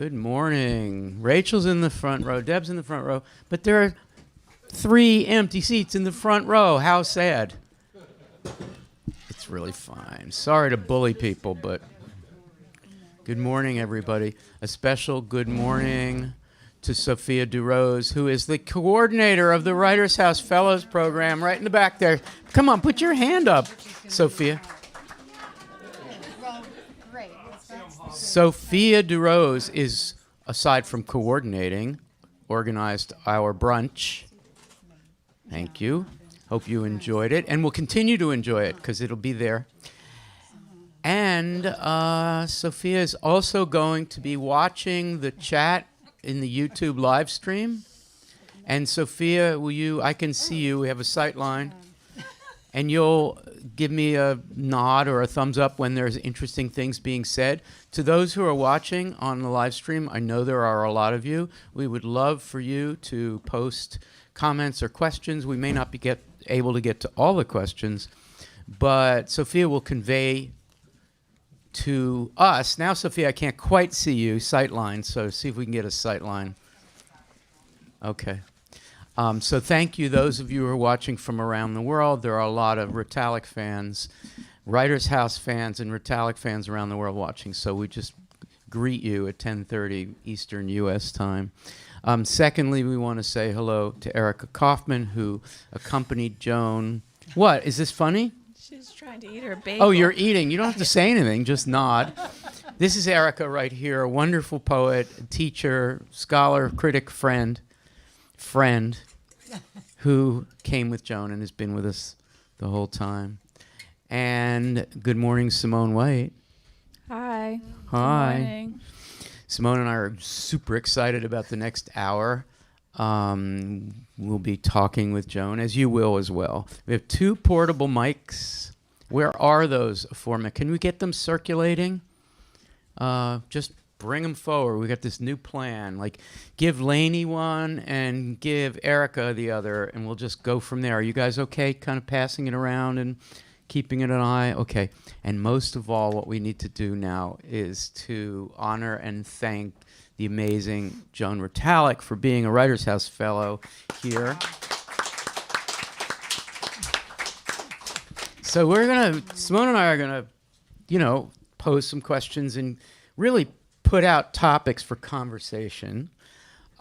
Good morning. Rachel's in the front row. Deb's in the front row. But there are 3 empty seats in the front row. How sad. It's really fine. Sorry to bully people, but good morning, everybody. A special good morning to Sophia DeRose, who is the coordinator of the Writers House Fellows Program right in the back there. Come on, put your hand up, Sophia. Sophia DeRose is, aside from coordinating, organized our brunch. Thank you. Hope you enjoyed it, and we'll continue to enjoy it because it'll be there. And Sophia is also going to be watching the chat in the YouTube live stream. And Sophia, I can see you, we have a sight line, and you'll give me a nod or a thumbs up when there's interesting things being said. To those who are watching on the live stream, I know there are a lot of you. We would love for you to post comments or questions. We may not be able to get to all the questions, but Sophia will convey to us. Now, Sophia, I can't quite see you, sight line, so see if we can get a sight line. Okay. So thank you, those of you who are watching from around the world. There are a lot of Retallack fans, Writers House fans, and Retallack fans around the world watching. So we just greet you at 10:30 Eastern U.S. time. Secondly, we want to say hello to Erica Kaufman, who accompanied Joan. What? Is this funny? She's trying to eat her bagel. Oh, you're eating. You don't have to say anything. Just nod. This is Erica right here, a wonderful poet, teacher, scholar, critic, friend, who came with Joan and has been with us the whole time. And good morning, Simone White. Hi. Hi. Good morning. Simone and I are super excited about the next hour. We'll be talking with Joan, as you will as well. We have 2 portable mics. Where are those for me? Can we get them circulating? Just bring them forward. We got this new plan. Like, give Lainey one and give Erica the other, and we'll just go from there. Are you guys okay kind of passing it around and keeping it an eye? Okay. And most of all, what we need to do now is to honor and thank the amazing Joan Retallack for being a Writers House Fellow here. So Simone and I are going to, pose some questions and really put out topics for conversation.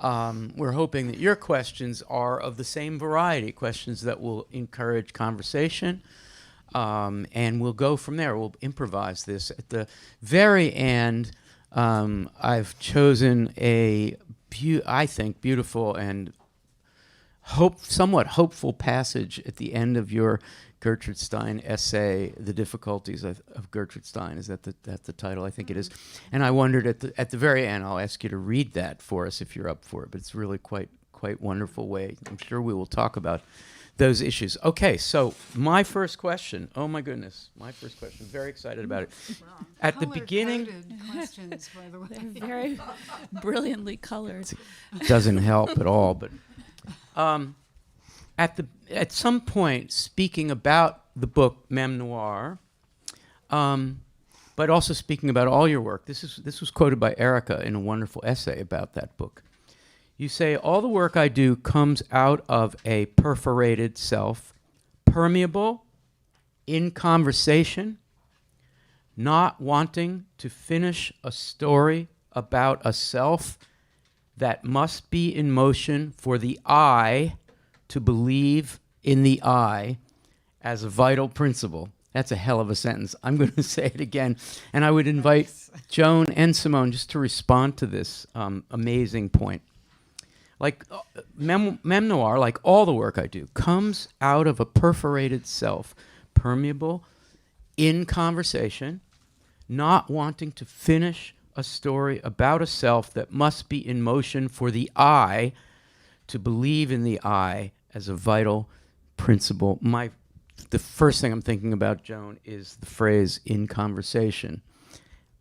We're hoping that your questions are of the same variety, questions that will encourage conversation. And we'll go from there. We'll improvise this. At the very end, I've chosen I think, beautiful and somewhat hopeful passage at the end of your Gertrude Stein essay, The Difficulties of Gertrude Stein. Is that the title? I think it is. And I wondered at the very end, I'll ask you to read that for us if you're up for it. But it's really quite wonderful way. I'm sure we will talk about those issues. Okay, so my first question. Oh my goodness, my first question. Very excited about it. Wow. At the beginning, questions, by the way. They're very brilliantly colored. It doesn't help at all. But at some point, speaking about the book Memnoir, but also speaking about all your work. This was quoted by Erica in a wonderful essay about that book. You say, all the work I do comes out of a perforated self, permeable, in conversation, not wanting to finish a story about a self that must be in motion for the I to believe in the I as a vital principle. That's a hell of a sentence. I'm going to say it again. And I would invite Joan and Simone just to respond to this amazing point. Like Memnoir, like all the work I do, comes out of a perforated self, permeable, in conversation, not wanting to finish a story about a self that must be in motion for the I to believe in the I as a vital principle. The first thing I'm thinking about, Joan, is the phrase "in conversation,"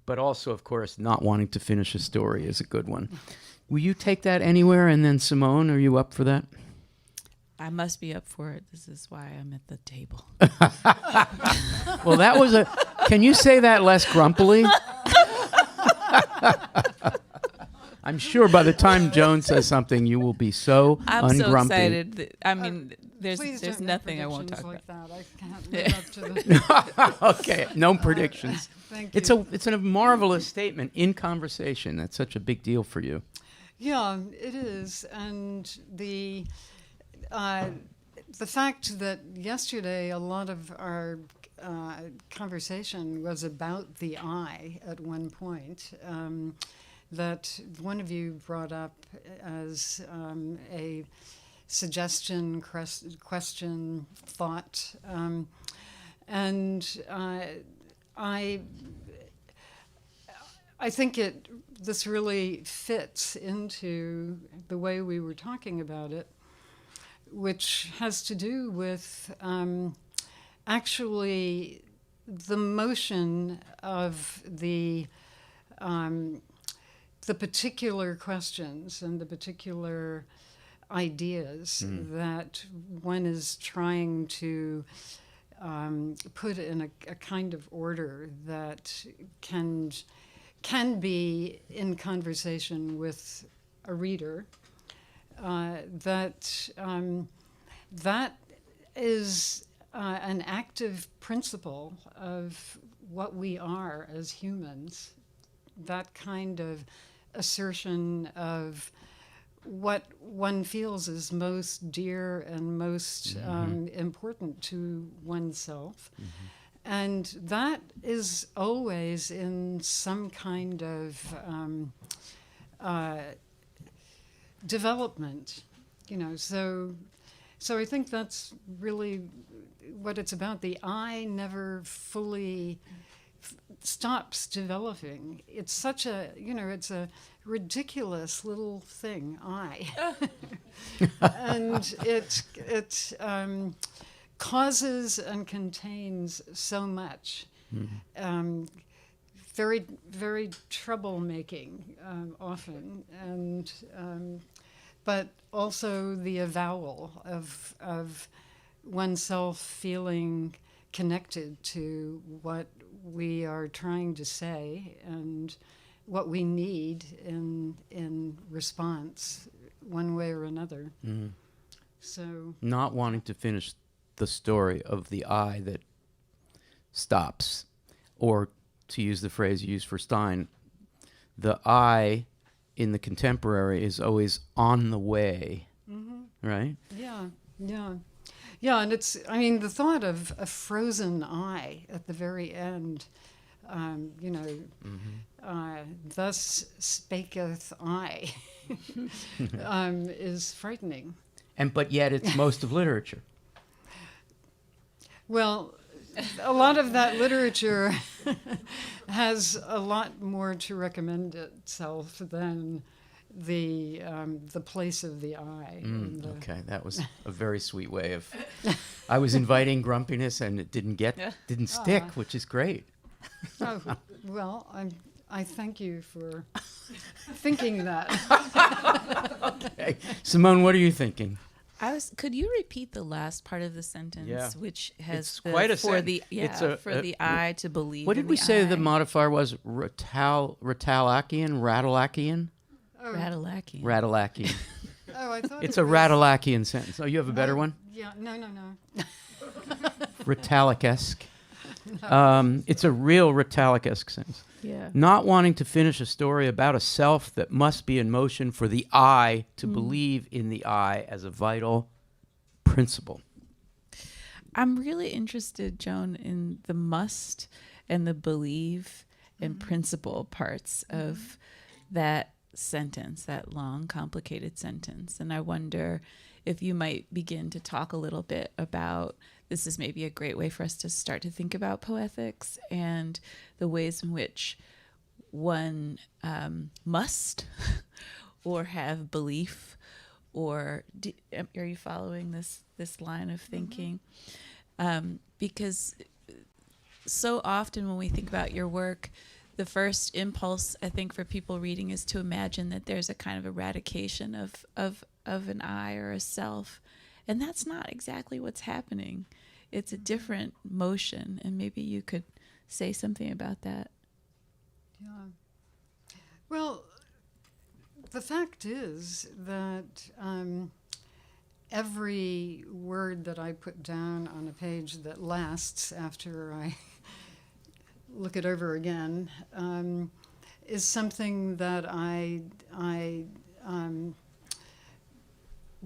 but also, of course, not wanting to finish a story is a good one. Will you take that anywhere? And then Simone, are you up for that? I must be up for it. This is why I'm at the table. Well, that was can you say that less grumpily? I'm sure by the time Joan says something, you will be so I'm so ungrumpy. excited. I mean, Please there's don't make nothing I won't talk predictions about. like that. I can't live up to the. Okay, no predictions. Thank It's you. a marvelous statement in conversation. That's such a big deal for you. Yeah, it is, and the fact that yesterday a lot of our conversation was about the I at one point, that one of you brought up as a suggestion, question, thought, and I think this really fits into the way we were talking about it, which has to do with actually the motion of the particular questions and the particular ideas that one is trying to put in a kind of order that can be in conversation with a reader. That is an active principle of what we are as humans. That kind of assertion of what one feels is most dear and most important to oneself. And that is always in some kind of development, So I think that's really what it's about. The I never fully stops developing. It's such a, it's a ridiculous little thing, I. And it causes and contains so much. Very, very troublemaking often, and but also the avowal of oneself feeling connected to what we are trying to say and what we need in response, one way or another. So Not wanting to finish the story of the I that stops, or to use the phrase used for Stein, the I in the contemporary is always on the way, right? Yeah, and the thought of a frozen I at the very end, thus spaketh I, is frightening. But yet it's most of literature. Well, a lot of that literature has a lot more to recommend itself than the place of the I. Okay, that was a very sweet way of. I was inviting grumpiness, and it didn't stick, which is great. Oh, well, I thank you for thinking that. Okay, Simone, what are you thinking? Could you repeat the last part of the sentence, Yeah. which has It's quite a for the sentence. It's for the I to believe? What did in we say the I. modifier was? Retallacian? Oh, Retallacian. oh, I thought It's it a was- Retallacian sentence. Oh, you have a better one? Yeah, no. Retallac-esque. It's a real Retallac-esque sentence. Yeah. Not wanting to finish a story about a self that must be in motion for the I to believe in the I as a vital principle. I'm really interested, Joan, in the must and the believe and principle parts of that sentence, that long, complicated sentence. And I wonder if you might begin to talk a little bit about, this is maybe a great way for us to start to think about poetics and the ways in which one must or have belief, or are you following this line of thinking? Because so often when we think about your work, the first impulse, I think, for people reading is to imagine that there's a kind of eradication of an I or a self. And that's not exactly what's happening. It's a different motion. And maybe you could say something about that. Yeah. Well, the fact is that every word that I put down on a page that lasts after I look it over again is something that I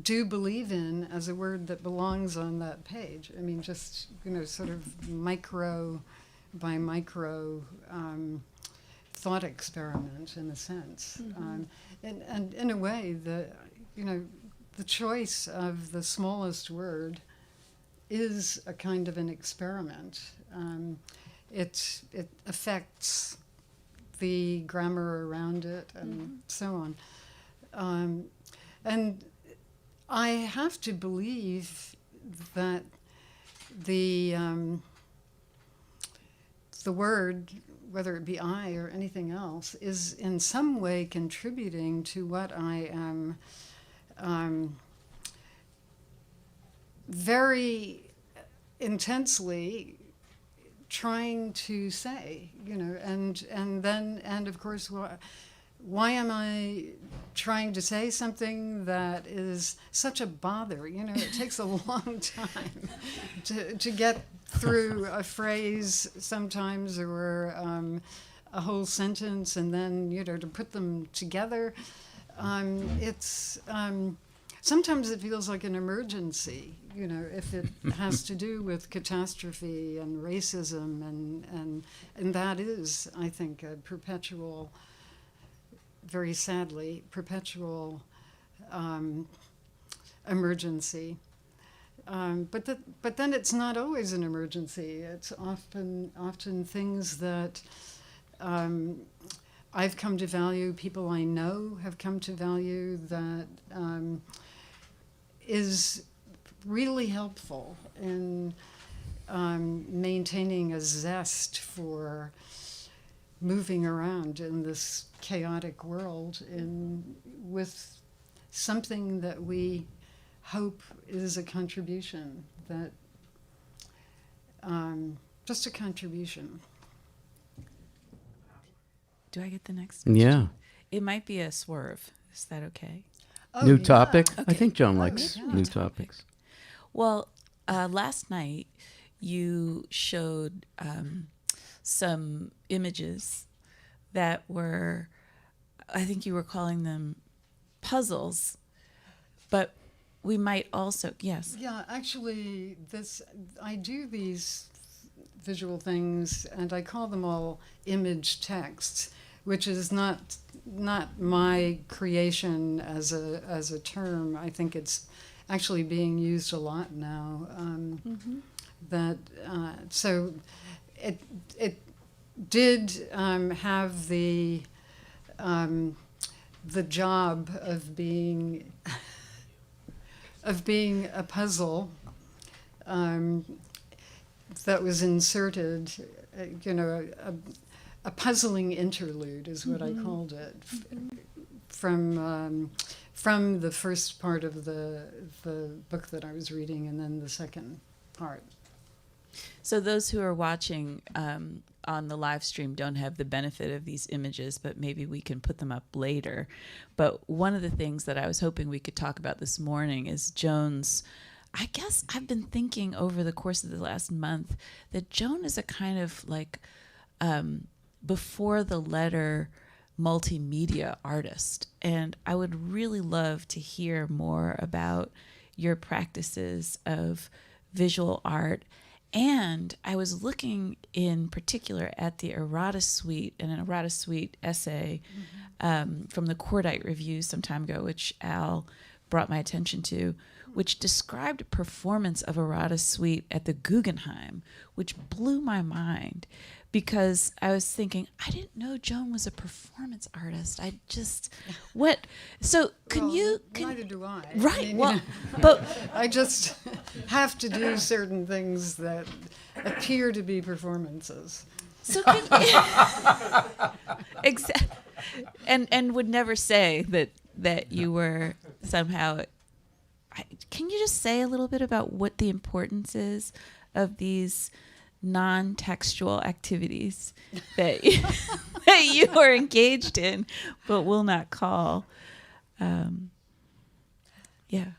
do believe in as a word that belongs on that page. I mean, just, sort of micro by micro thought experiment in a sense. And in a way, the choice of the smallest word is a kind of an experiment. It affects the grammar around it and so on. And I have to believe that the word, whether it be I or anything else, is in some way contributing to what I am very intensely trying to say, and of course, why am I trying to say something that is such a bother? It takes a long time to get through a phrase sometimes, or a whole sentence, and then, to put them together. It's sometimes it feels like an emergency, if it has to do with catastrophe and racism, and that is, I think, a perpetual, very sadly, perpetual emergency. But then it's not always an emergency. It's often things that I've come to value, people I know have come to value, that is really helpful in maintaining a zest for moving around in this chaotic world with something that we hope is a contribution, that just a contribution. Do I get the next? Yeah. It might be a swerve. Is that okay? Oh, New yeah. topic? I Okay. think Joan likes Yeah. new topics. Well, last night you showed some images that were, I think you were calling them puzzles, but we might also, yes. Yeah, actually, I do these visual things, and I call them all image texts, which is not my creation as a term. I think it's actually being used a lot now. So it did have the job of being a puzzle that was inserted, a puzzling interlude is what I called it, from the first part of the book that I was reading, and then the second part. So those who are watching on the live stream don't have the benefit of these images, but maybe we can put them up later. But one of the things that I was hoping we could talk about this morning is Joan's, I guess I've been thinking over the course of the last month that Joan is a kind of like before the letter multimedia artist. And I would really love to hear more about your practices of visual art. And I was looking in particular at the Errata Suite, and an Errata Suite essay from the Cordite Review some time ago, which Al brought my attention to, which described a performance of Errata Suite at the Guggenheim, which blew my mind because I was thinking, I didn't know Joan was a performance artist. I just, what? So neither do I. Right. I mean, Well, but I just have to do certain things that appear to be performances. so can and would never say that you were somehow. Can you just say a little bit about what the importance is of these non-textual activities that you are engaged in, but will not call Yeah.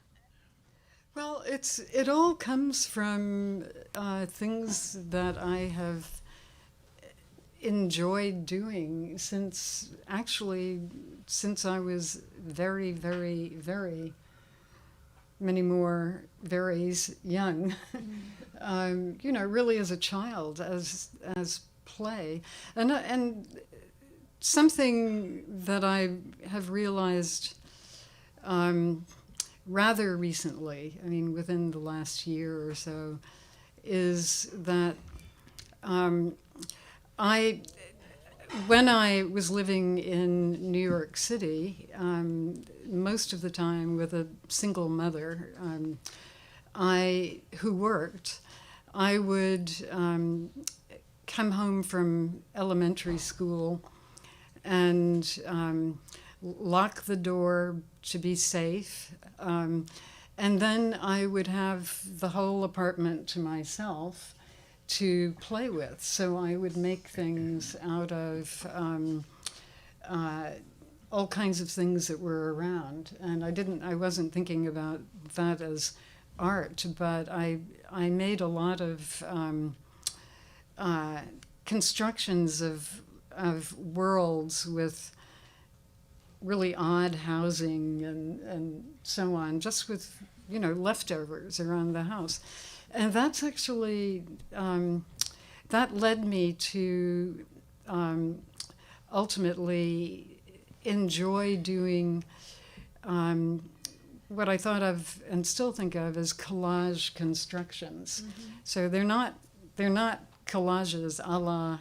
Well, it all comes from things that I have enjoyed doing since I was very, very, very many more varies young. Really as a child, as play, and something that I have realized rather recently, I mean, within the last year or so, is that when I was living in New York City, most of the time with a single mother, who worked, I would come home from elementary school and lock the door to be safe, and then I would have the whole apartment to myself to play with. So I would make things out of all kinds of things that were around, and I wasn't thinking about that as art, but I made a lot of constructions of worlds with really odd housing and so on, just with leftovers around the house. And that's actually, that led me to ultimately enjoy doing what I thought of and still think of as collage constructions. Mm-hmm. So they're not collages a la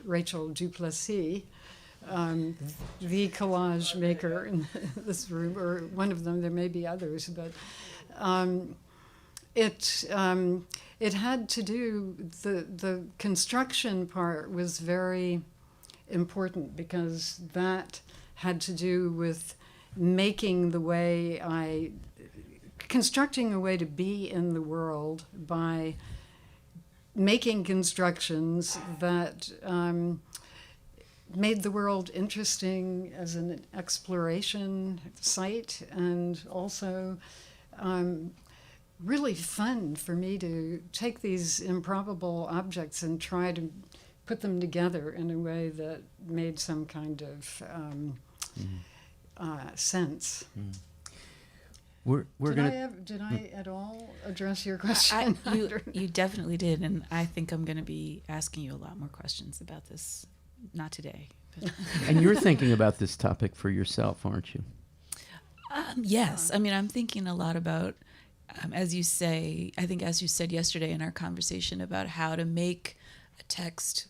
Rachel Duplessis, the collage maker in this room, or one of them. There may be others, but it had to do, the construction part was very important because that had to do with constructing a way to be in the world by making constructions that made the world interesting as an exploration site, and also really fun for me to take these improbable objects and try to put them together in a way that made some kind of sense. Mm. We're Did I at all address your question? You definitely did, and I think I'm going to be asking you a lot more questions about this. Not today. But And you're thinking about this topic for yourself, aren't you? Yes. I mean, I'm thinking a lot about, as you say, I think as you said yesterday in our conversation about how to make a text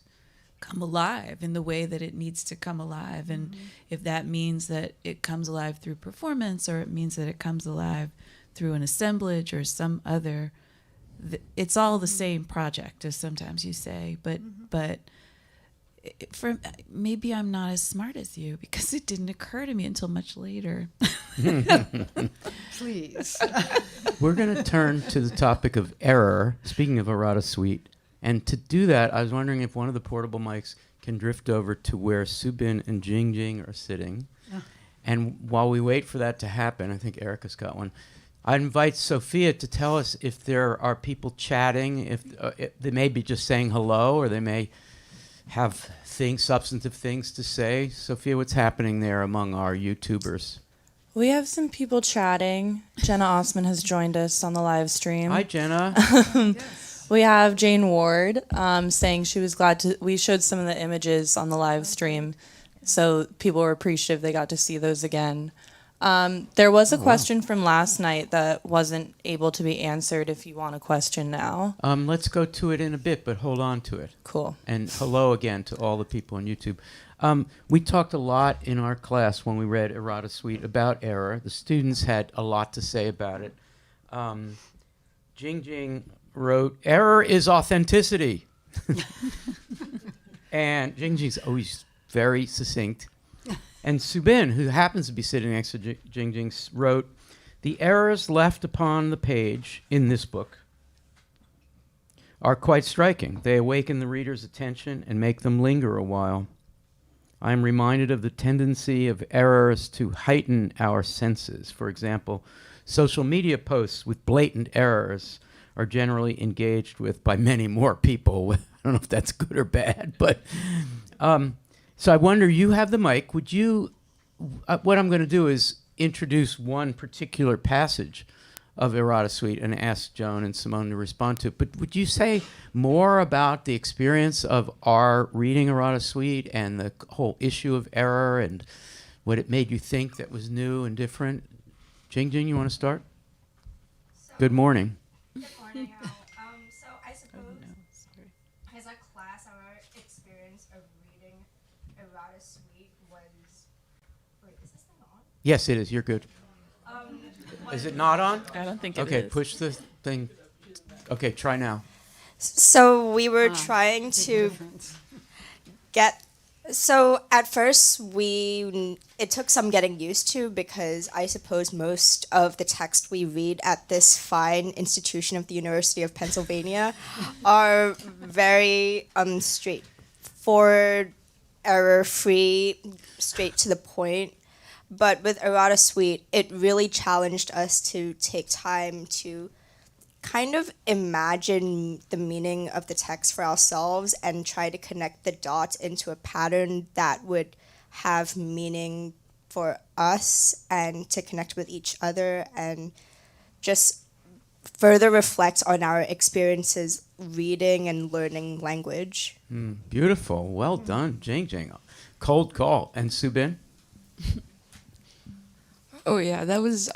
come alive in the way that it needs to come alive. And if that means that it comes alive through performance, or it means that it comes alive through an assemblage or some other, it's all the same project, as sometimes you say, but for maybe I'm not as smart as you, because it didn't occur to me until much later. Please. We're going to turn to the topic of error, speaking of Errata Suite. And to do that, I was wondering if one of the portable mics can drift over to where Subin and Jing are sitting. Oh. And while we wait for that to happen, I think Erica's got one, I invite Sophia to tell us if there are people chatting, if they may be just saying hello, or they may have substantive things to say. Sophia, what's happening there among our YouTubers? We have some people chatting. Jenna Osman has joined us on the live stream. Hi, Jenna. Yes. We have Jane Ward saying she was glad we showed some of the images on the live stream, so people were appreciative they got to see those again. There was a question from last night that wasn't able to be answered, if you want a question now. Let's go to it in a bit, but hold on to it. Cool. And hello again to all the people on YouTube. We talked a lot in our class when we read Errata Suite about error. The students had a lot to say about it. Jing wrote, "Error is authenticity." And Jing's always very succinct. And Subin, who happens to be sitting next to Jing, wrote, "The errors left upon the page in this book are quite striking. They awaken the reader's attention and make them linger a while. I am reminded of the tendency of errors to heighten our senses. For example, social media posts with blatant errors are generally engaged with by many more people. I don't know if that's good or bad, but so I wonder, you have the mic. Would you, what I'm going to do is introduce one particular passage of Errata Suite and ask Joan and Simone to respond to it. But would you say more about the experience of our reading Errata Suite and the whole issue of error and what it made you think that was new and different? Jing Jing, you want to start? Good morning. Good morning, all. So I suppose as a class, our experience of reading Errata Suite was... Wait, is this thing on? Yes, it is. You're good. Is it not on? I don't think it Okay, is. push the thing. Okay, try now. So we were trying to Difference. get... So at first, it took some getting used to, because I suppose most of the text we read at this fine institution of the University of Pennsylvania are very straightforward, error-free, straight to the point. But with Errata Suite, it really challenged us to take time to kind of imagine the meaning of the text for ourselves and try to connect the dots into a pattern that would have meaning for us and to connect with each other and just further reflect on our experiences reading and learning language. Beautiful. Well done, Jing Jing. Cold call. And Subin? Oh yeah, that was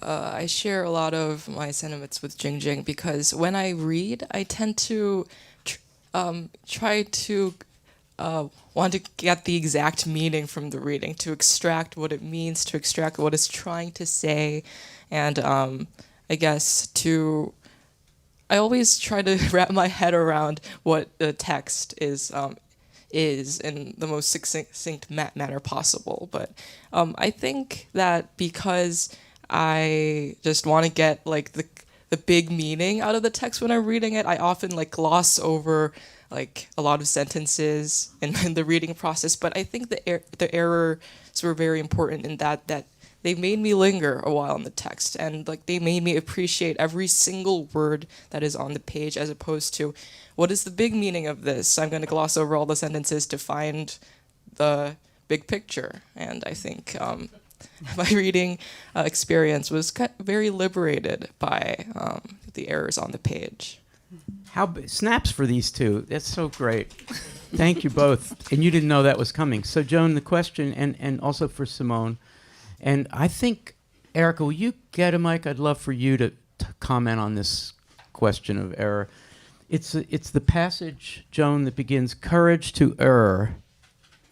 I share a lot of my sentiments with Jing Jing, because when I read, I tend to try to want to get the exact meaning from the reading, to extract what it means, to extract what it's trying to say, and I guess I always try to wrap my head around what the text is in the most succinct manner possible. But I think that because I just want to get like the big meaning out of the text when I'm reading it, I often like gloss over like a lot of sentences in the reading process. But I think the errors were very important in that they made me linger a while in the text, and like they made me appreciate every single word that is on the page, as opposed to what is the big meaning of this? I'm going to gloss over all the sentences to find the big picture. And I think my reading experience was very liberated by the errors on the page. Snaps for these two. That's so great. Thank you both. And you didn't know that was coming. So, Joan, the question, and also for Simone, and I think, Erica, will you get a mic? I'd love for you to comment on this question of error. It's the passage, Joan, that begins, courage to err.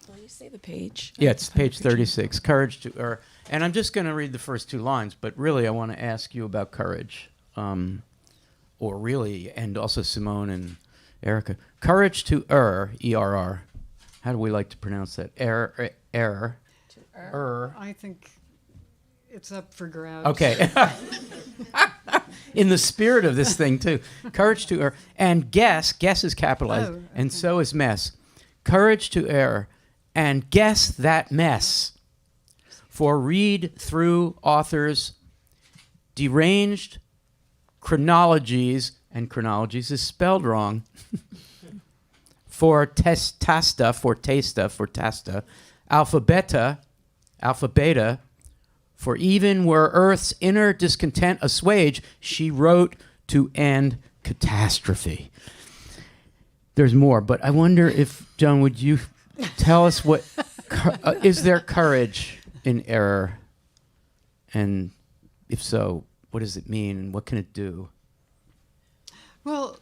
Will you say the page? Yeah, it's page 36, courage to err. And I'm just going to read the first two lines, but really I want to ask you about courage. Or really, and also Simone and Erica. Courage to err, E-R-R. How do we like to pronounce that? Err. Err. I think it's up for grabs. Okay. In the spirit of this thing, too. Courage to err. And guess is capitalized, and so is mess. Courage to err, and guess that mess. For read through authors' deranged chronologies, and chronologies is spelled wrong, for tasta, alphabeta, for even were earth's inner discontent assuage, she wrote to end catastrophe. There's more, but I wonder if, Joan, would you tell us what, is there courage in error? And if so, what does it mean and what can it do? Well,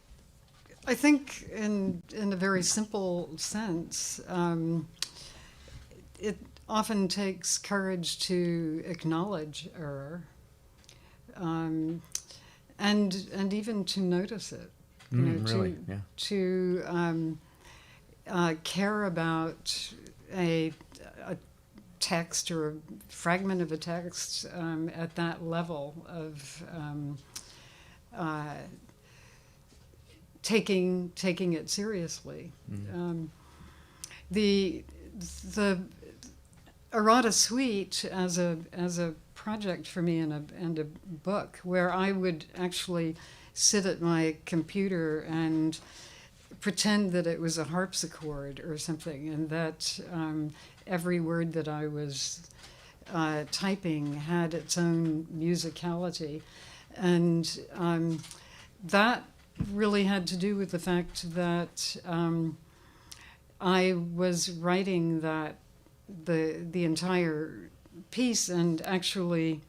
I think in a very simple sense, it often takes courage to acknowledge error, and even to notice it. Really? Yeah. To care about a text or a fragment of a text at that level of taking it seriously. the Errata Suite as a project for me and a book where I would actually sit at my computer and pretend that it was a harpsichord or something, and that every word that I was typing had its own musicality. And that really had to do with the fact that I was writing the entire piece and actually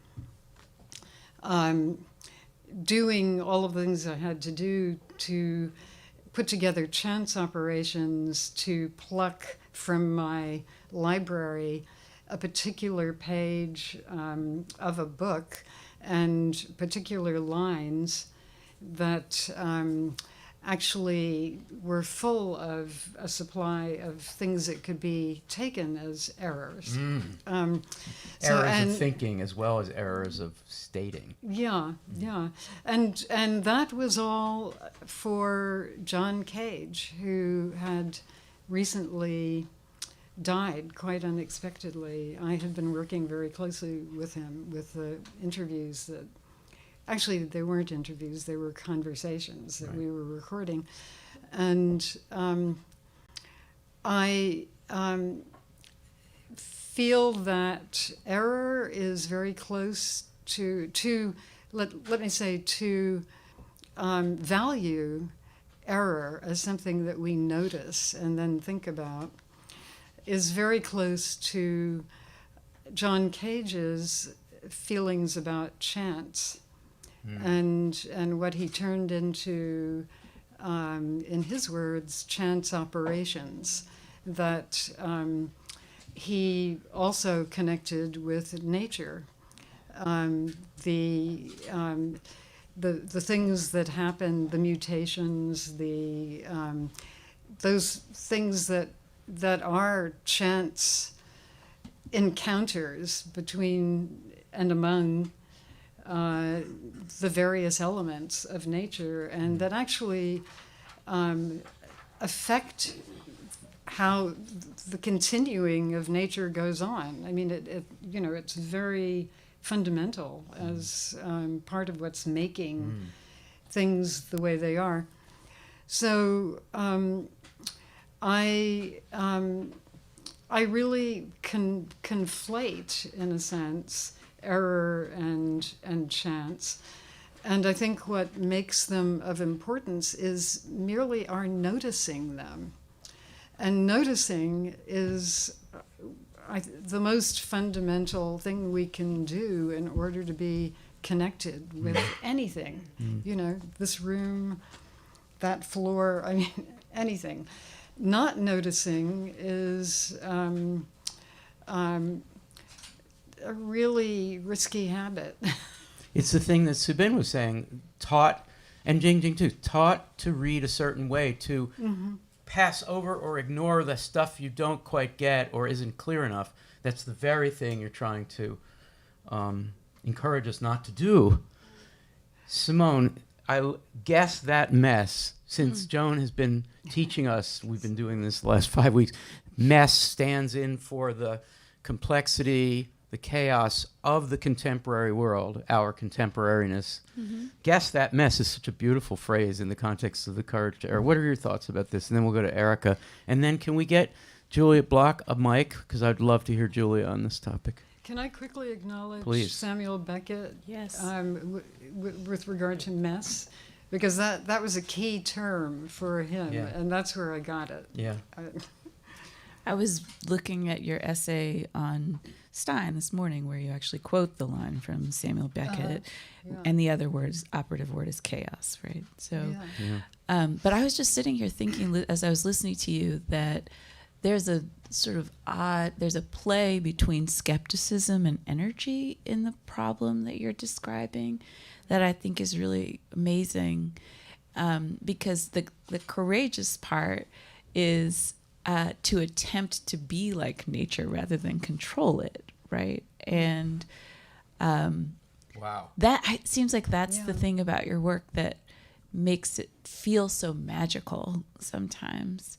doing all of the things I had to do to put together chance operations to pluck from my library a particular page of a book and particular lines that actually were full of a supply of things that could be taken as errors. Errors of thinking as well as errors of stating. Yeah. And that was all for John Cage, who had recently died quite unexpectedly. I had been working very closely with him with the interviews that, actually they weren't interviews, they were conversations that we were recording. And I feel that error is very close to let me say, to value error as something that we notice and then think about is very close to John Cage's feelings about chance and what he turned into, in his words, chance operations that he also connected with nature. The things that happen, the mutations, those things that are chance encounters between and among the various elements of nature, and that actually affect how the continuing of nature goes on. I mean, it's very fundamental as part of what's making things the way they are. So I really conflate, in a sense, error and chance. And I think what makes them of importance is merely our noticing them. And noticing is the most fundamental thing we can do in order to be connected with anything. You know, this room, that floor, I mean, anything. Not noticing is a really risky habit. It's the thing that Subin was saying, taught, and Jingjing too, taught to read a certain way, to pass over or ignore the stuff you don't quite get or isn't clear enough. That's the very thing you're trying to encourage us not to do. Simone, I guess that mess, since Joan has been teaching us, we've been doing this the last 5 weeks, mess stands in for the complexity, the chaos of the contemporary world, our contemporariness. Guess that mess is such a beautiful phrase in the context of the courage to err. What are your thoughts about this? And then we'll go to Erica. And then can we get Julia Block a mic? Because I'd love to hear Julia on this topic. Can I quickly acknowledge Please. Samuel Beckett? Yes. With regard to mess, because that was a key term for him, and that's where I got it. Yeah. I was looking at your essay on Stein this morning, where you actually quote the line from Samuel Beckett, and the other operative word is chaos, right? So, but I was just sitting here thinking, as I was listening to you, that there's a sort of there's a play between skepticism and energy in the problem that you're describing that I think is really amazing, because the courageous part is to attempt to be like nature rather than control it, right? And Wow. that it seems like that's the thing about your work that makes it feel so magical sometimes.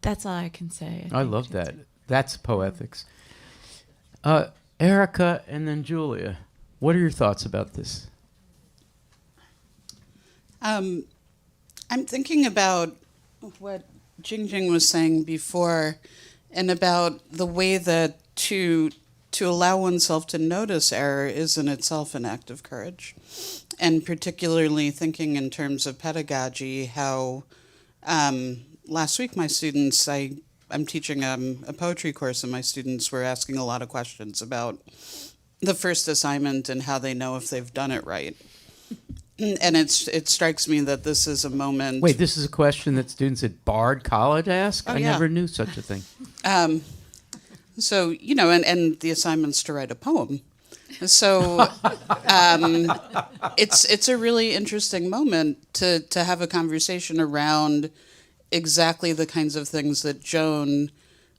That's all I can say. I think, love just- that. That's poetics. Erica and then Julia, what are your thoughts about this? I'm thinking about what Jingjing was saying before, and about the way that to allow oneself to notice error is in itself an act of courage, and particularly thinking in terms of pedagogy, how last week my students, I'm teaching a poetry course, and my students were asking a lot of questions about the first assignment and how they know if they've done it right. And it strikes me that this is a moment. Wait, this is a question that students at Bard College ask? Oh, I yeah. never knew such a thing. So, and the assignment's to write a poem. So it's a really interesting moment to have a conversation around exactly the kinds of things that Joan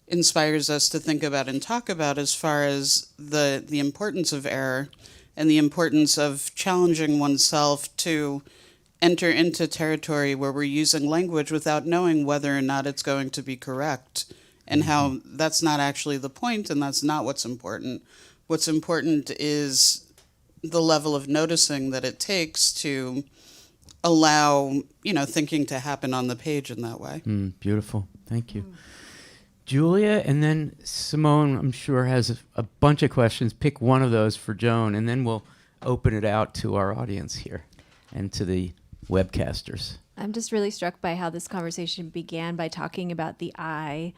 inspires us to think about and talk about, as far as the importance of error and the importance of challenging oneself to enter into territory where we're using language without knowing whether or not it's going to be correct, and how that's not actually the point, and that's not what's important. What's important is the level of noticing that it takes to allow, thinking to happen on the page in that way. Beautiful. Thank you. Julia, and then Simone, I'm sure, has a bunch of questions. Pick one of those for Joan, and then we'll open it out to our audience here and to the webcasters. I'm just really struck by how this conversation began by talking about the I.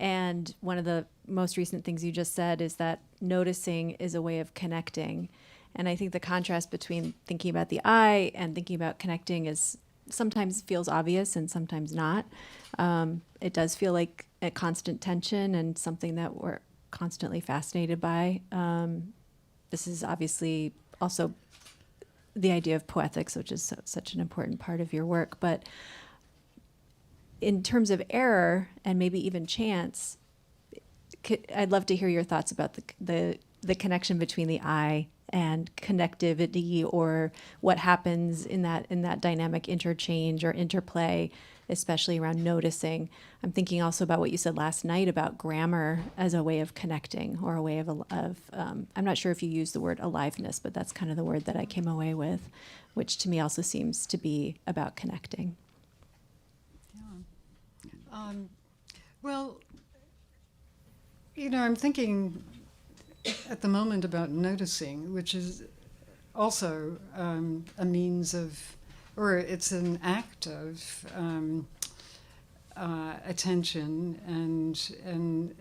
And one of the most recent things you just said is that noticing is a way of connecting. And I think the contrast between thinking about the I and thinking about connecting is sometimes feels obvious and sometimes not. It does feel like a constant tension and something that we're constantly fascinated by. This is obviously also the idea of poetics, which is such an important part of your work. But in terms of error and maybe even chance, I'd love to hear your thoughts about the connection between the I and connectivity, or what happens in that dynamic interchange or interplay, especially around noticing. I'm thinking also about what you said last night about grammar as a way of connecting, or a way of I'm not sure if you used the word aliveness, but that's kind of the word that I came away with, which to me also seems to be about connecting. Well, I'm thinking at the moment about noticing, which is also a means of, or it's an act of attention, and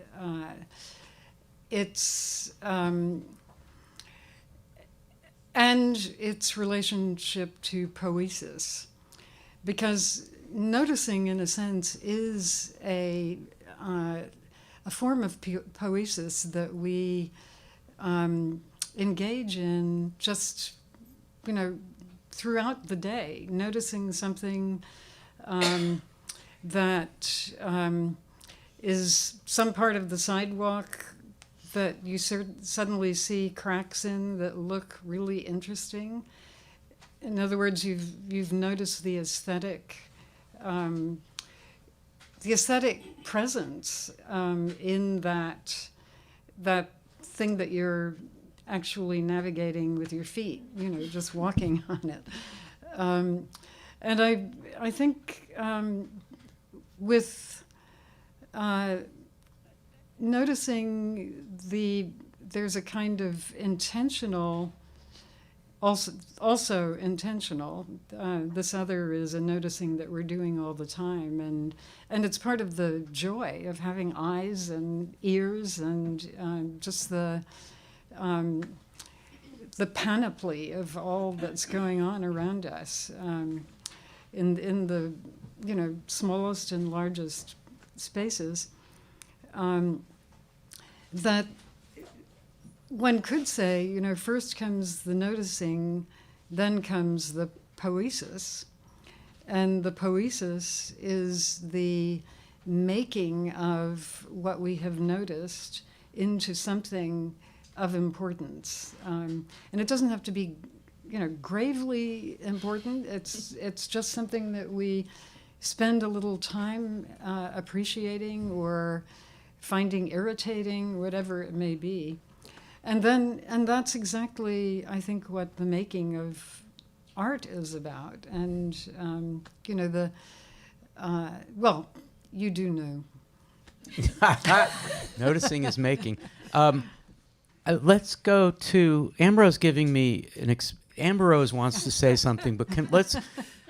it's and its relationship to poesis, because noticing, in a sense, is a form of poesis that we engage in just, throughout the day, noticing something that is some part of the sidewalk that you suddenly see cracks in that look really interesting. In other words, you've noticed the aesthetic presence in that thing that you're actually navigating with your feet, just walking on it. And I think with noticing there's a kind of intentional, also intentional. This other is a noticing that we're doing all the time, and it's part of the joy of having eyes and ears and just the panoply of all that's going on around us in the smallest and largest spaces. That one could say, first comes the noticing, then comes the poesis. And the poesis is the making of what we have noticed into something of importance. And it doesn't have to be, gravely important. It's just something that we spend a little time appreciating or finding irritating, whatever it may be. And that's exactly, I think, what the making of art is about. And, well, you do know. Noticing is making. Let's go to Ambrose. Giving me Ambrose wants to say something, but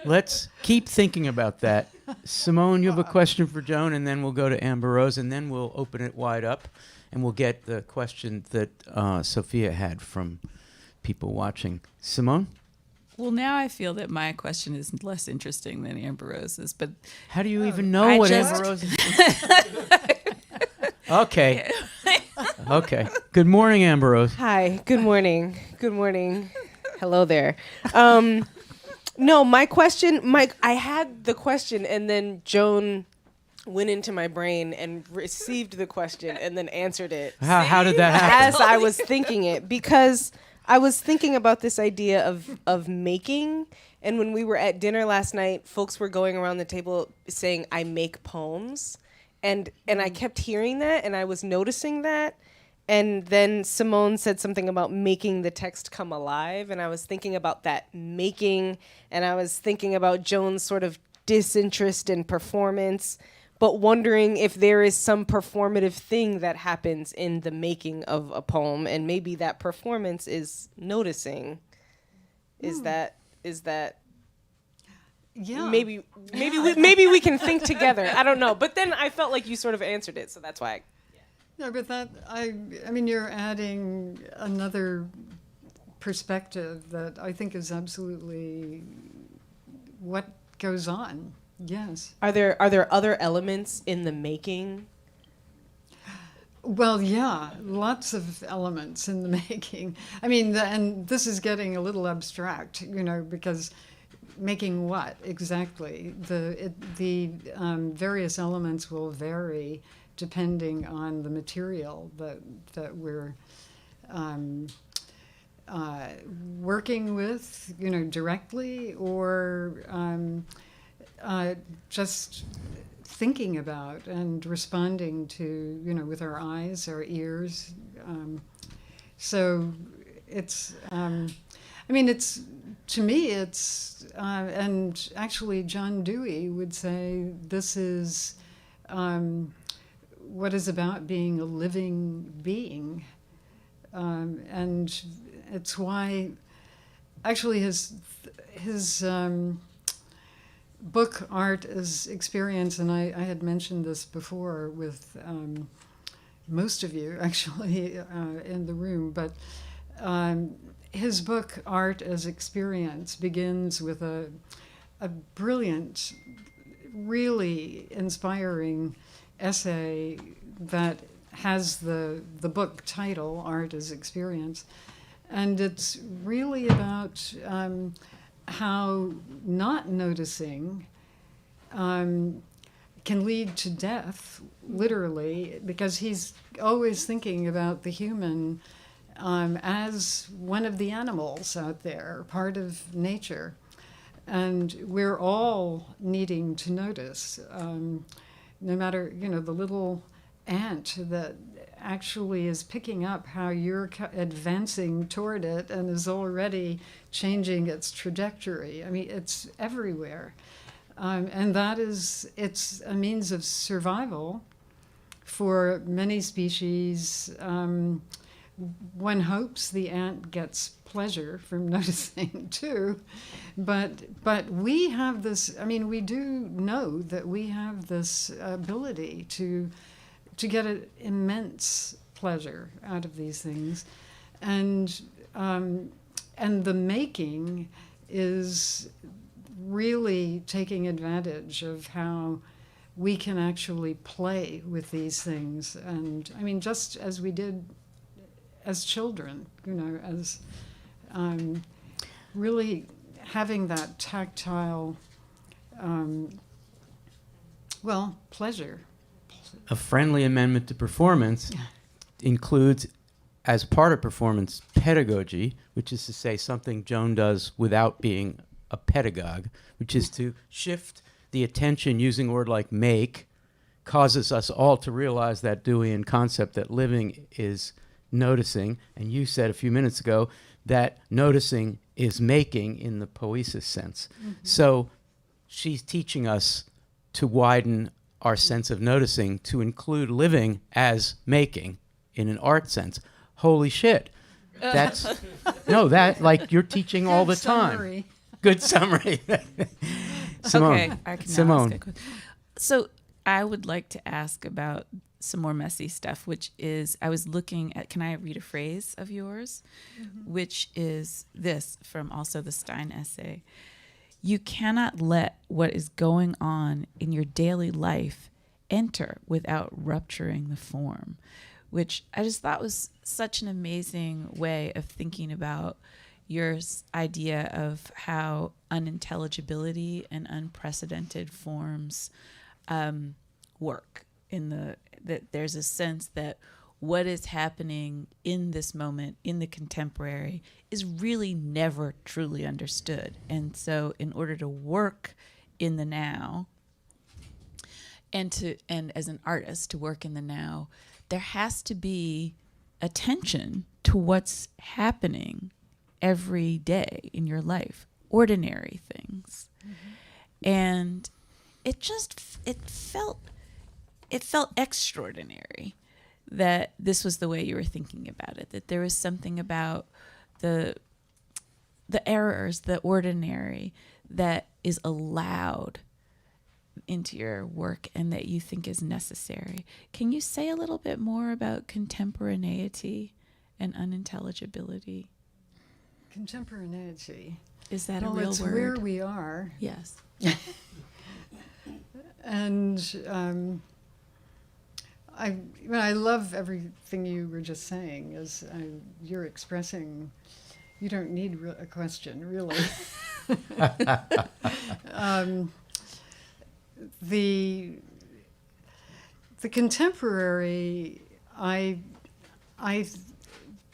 let's keep thinking about that. Simone, you have a question for Joan, and then we'll go to Ambrose, and then we'll open it wide up, and we'll get the question that Sophia had from people watching. Simone? Well, now I feel that my question is less interesting than Ambrose's, but How do you even know what Ambrose is? Okay. Okay. Good morning, Ambrose. Hi, good morning. Good morning. Hello there. No, my question, I had the question and then Joan went into my brain and received the question and then answered it How did that happen? as I was thinking it, because I was thinking about this idea of making. And when we were at dinner last night, folks were going around the table saying, I make poems. And I kept hearing that, and I was noticing that. And then Simone said something about making the text come alive, and I was thinking about that making, and I was thinking about Joan's sort of disinterest in performance, but wondering if there is some performative thing that happens in the making of a poem, and maybe that performance is noticing. Is that Yeah. maybe we can think together. I don't know. But then I felt like you sort of answered it, so that's why. No, but I mean, you're adding another perspective that I think is absolutely what goes on. Yes. Are there other elements in the making? Well, yeah, lots of elements in the making. I mean, and this is getting a little abstract, because making what exactly? The various elements will vary depending on the material that we're working with, directly, or just thinking about and responding to, with our eyes, our ears. So it's, it's, to me, it's, and actually John Dewey would say this is what is about being a living being. And it's why, actually, his book, Art as Experience, and I had mentioned this before with most of you, actually, in the room, but his book, Art as Experience, begins with a brilliant, really inspiring essay that has the book title, Art as Experience. And it's really about how not noticing can lead to death, literally, because he's always thinking about the human as one of the animals out there, part of nature. And we're all needing to notice, no matter, the little ant that actually is picking up how you're advancing toward it and is already changing its trajectory. I mean, it's everywhere. And it's a means of survival for many species. One hopes the ant gets pleasure from noticing too, but we have this, we do know that we have this ability to get an immense pleasure out of these things, and the making is really taking advantage of how we can actually play with these things, and just as we did as children, as really having that tactile, pleasure. A friendly amendment to performance includes, as part of performance, pedagogy, which is to say something Joan does without being a pedagogue, which is to shift the attention, using a word like make, causes us all to realize that Deweyan concept that living is noticing. And you said a few minutes ago that noticing is making in the poesis sense. So she's teaching us to widen our sense of noticing to include living as making in an art sense. Holy shit. That's no, that like you're teaching all the time. Good summary. Simone. Okay, I can now Simone. ask a question. So I would like to ask about some more messy stuff, which is I was looking at, can I read a phrase of yours? Which is this from also the Stein essay. You cannot let what is going on in your daily life enter without rupturing the form, which I just thought was such an amazing way of thinking about your idea of how unintelligibility and unprecedented forms work that there's a sense that what is happening in this moment, in the contemporary, is really never truly understood. And so in order to work in the now, and as an artist to work in the now, there has to be attention to what's happening every day in your life, ordinary things. And it felt extraordinary that this was the way you were thinking about it, that there was something about the errors, the ordinary, that is allowed into your work and that you think is necessary. Can you say a little bit more about contemporaneity and unintelligibility? Contemporaneity. Is that a Well, real it's word? where we are. Yes. And I love everything you were just saying. You're expressing. You don't need a question, really. The contemporary, I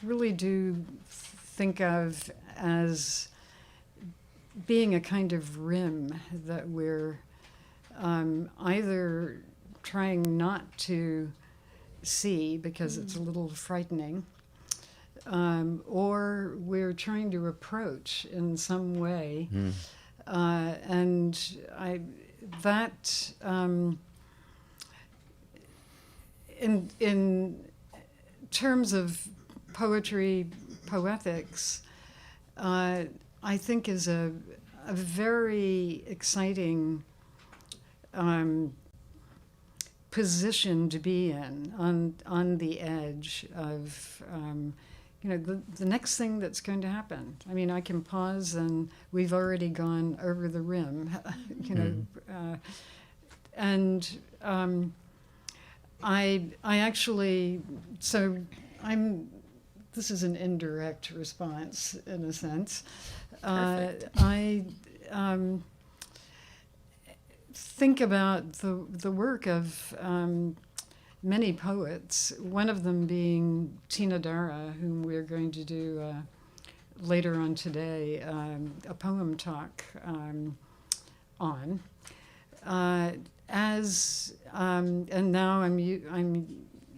really do think of as being a kind of rim that we're either trying not to see because it's a little frightening, or we're trying to approach in some way. And in terms of poetry, poetics, I think is a very exciting position to be in, on the edge of the next thing that's going to happen. I mean, I can pause and we've already gone over the rim, and I actually, so this is an indirect response in a sense. I think about the work of many poets, one of them being Tina Dara, whom we're going to do later on today, a poem talk on. And now I'm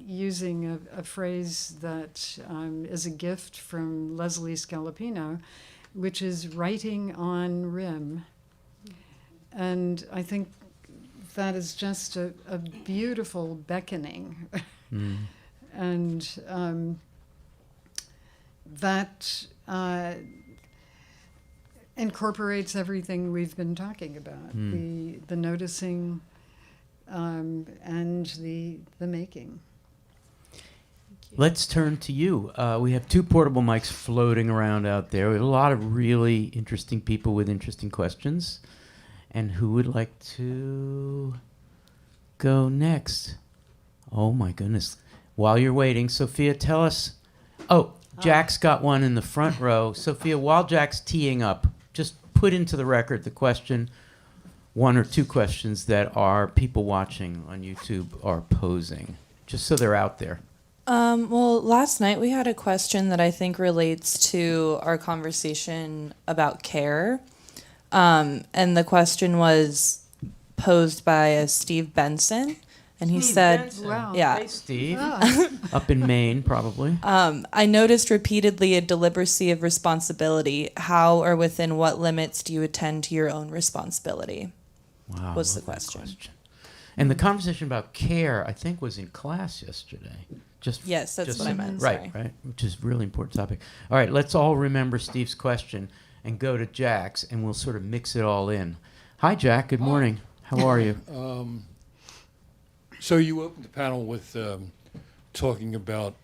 using a phrase that is a gift from Leslie Scalapino, which is writing on rim. And I think that is just a beautiful beckoning. And that incorporates everything we've been talking about, the noticing and the making. Let's turn to you. We have two portable mics floating around out there. We have a lot of really interesting people with interesting questions. And who would like to go next? Oh, my goodness. While you're waiting, Sophia, tell us. Oh, Jack's got one in the front row. Sophia, while Jack's teeing up, just put into the record the question, one or two questions that our people watching on YouTube are posing, just so they're out there. Well, last night we had a question that I think relates to our conversation about care. And the question was, posed by Steve Benson. And he said, Wow. yeah, Hey, Steve. Up in Maine, probably. I noticed repeatedly a deliberacy of responsibility. How or within what limits do you attend to your own responsibility? Wow. Was love the that question. And the conversation about care, I think, was in class yesterday. Yes, that's what I meant, Right, sorry. right, which is a really important topic. All right, let's all remember Steve's question and go to Jack's, and we'll sort of mix it all in. Hi, Jack. Good morning. How are you? So you opened the panel with talking about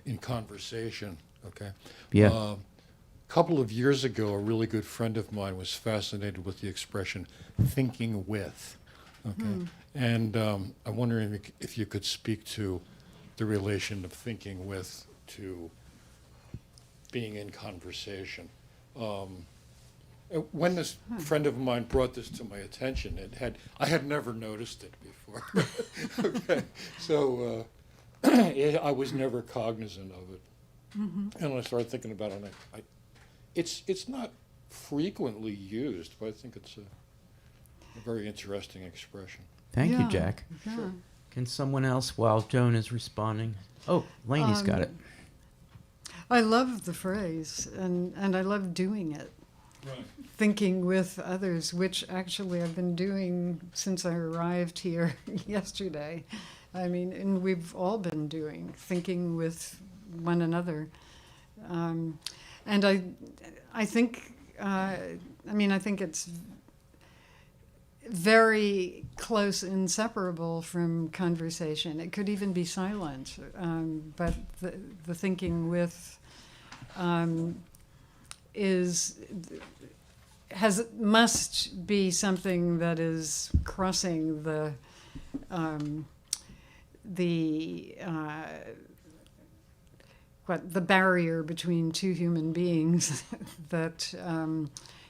in conversation, okay? Yeah. A couple of years ago, a really good friend of mine was fascinated with the expression thinking with, okay? And I'm wondering if you could speak to the relation of thinking with to being in conversation. When this friend of mine brought this to my attention, I had never noticed it before. Okay, so I was never cognizant of it, and I started thinking about it. And it's not frequently used, but I think it's a very interesting expression. Thank you, Yeah, Jack. yeah. Can someone else, while Joan is responding? Oh, Lainey's got it. I love the phrase, and I love doing it. Right. Thinking with others, which actually I've been doing since I arrived here yesterday. I mean, and we've all been doing, thinking with one another. And I think, I think it's very close, inseparable from conversation. It could even be silent, but the thinking with must be something that is crossing the barrier between two human beings that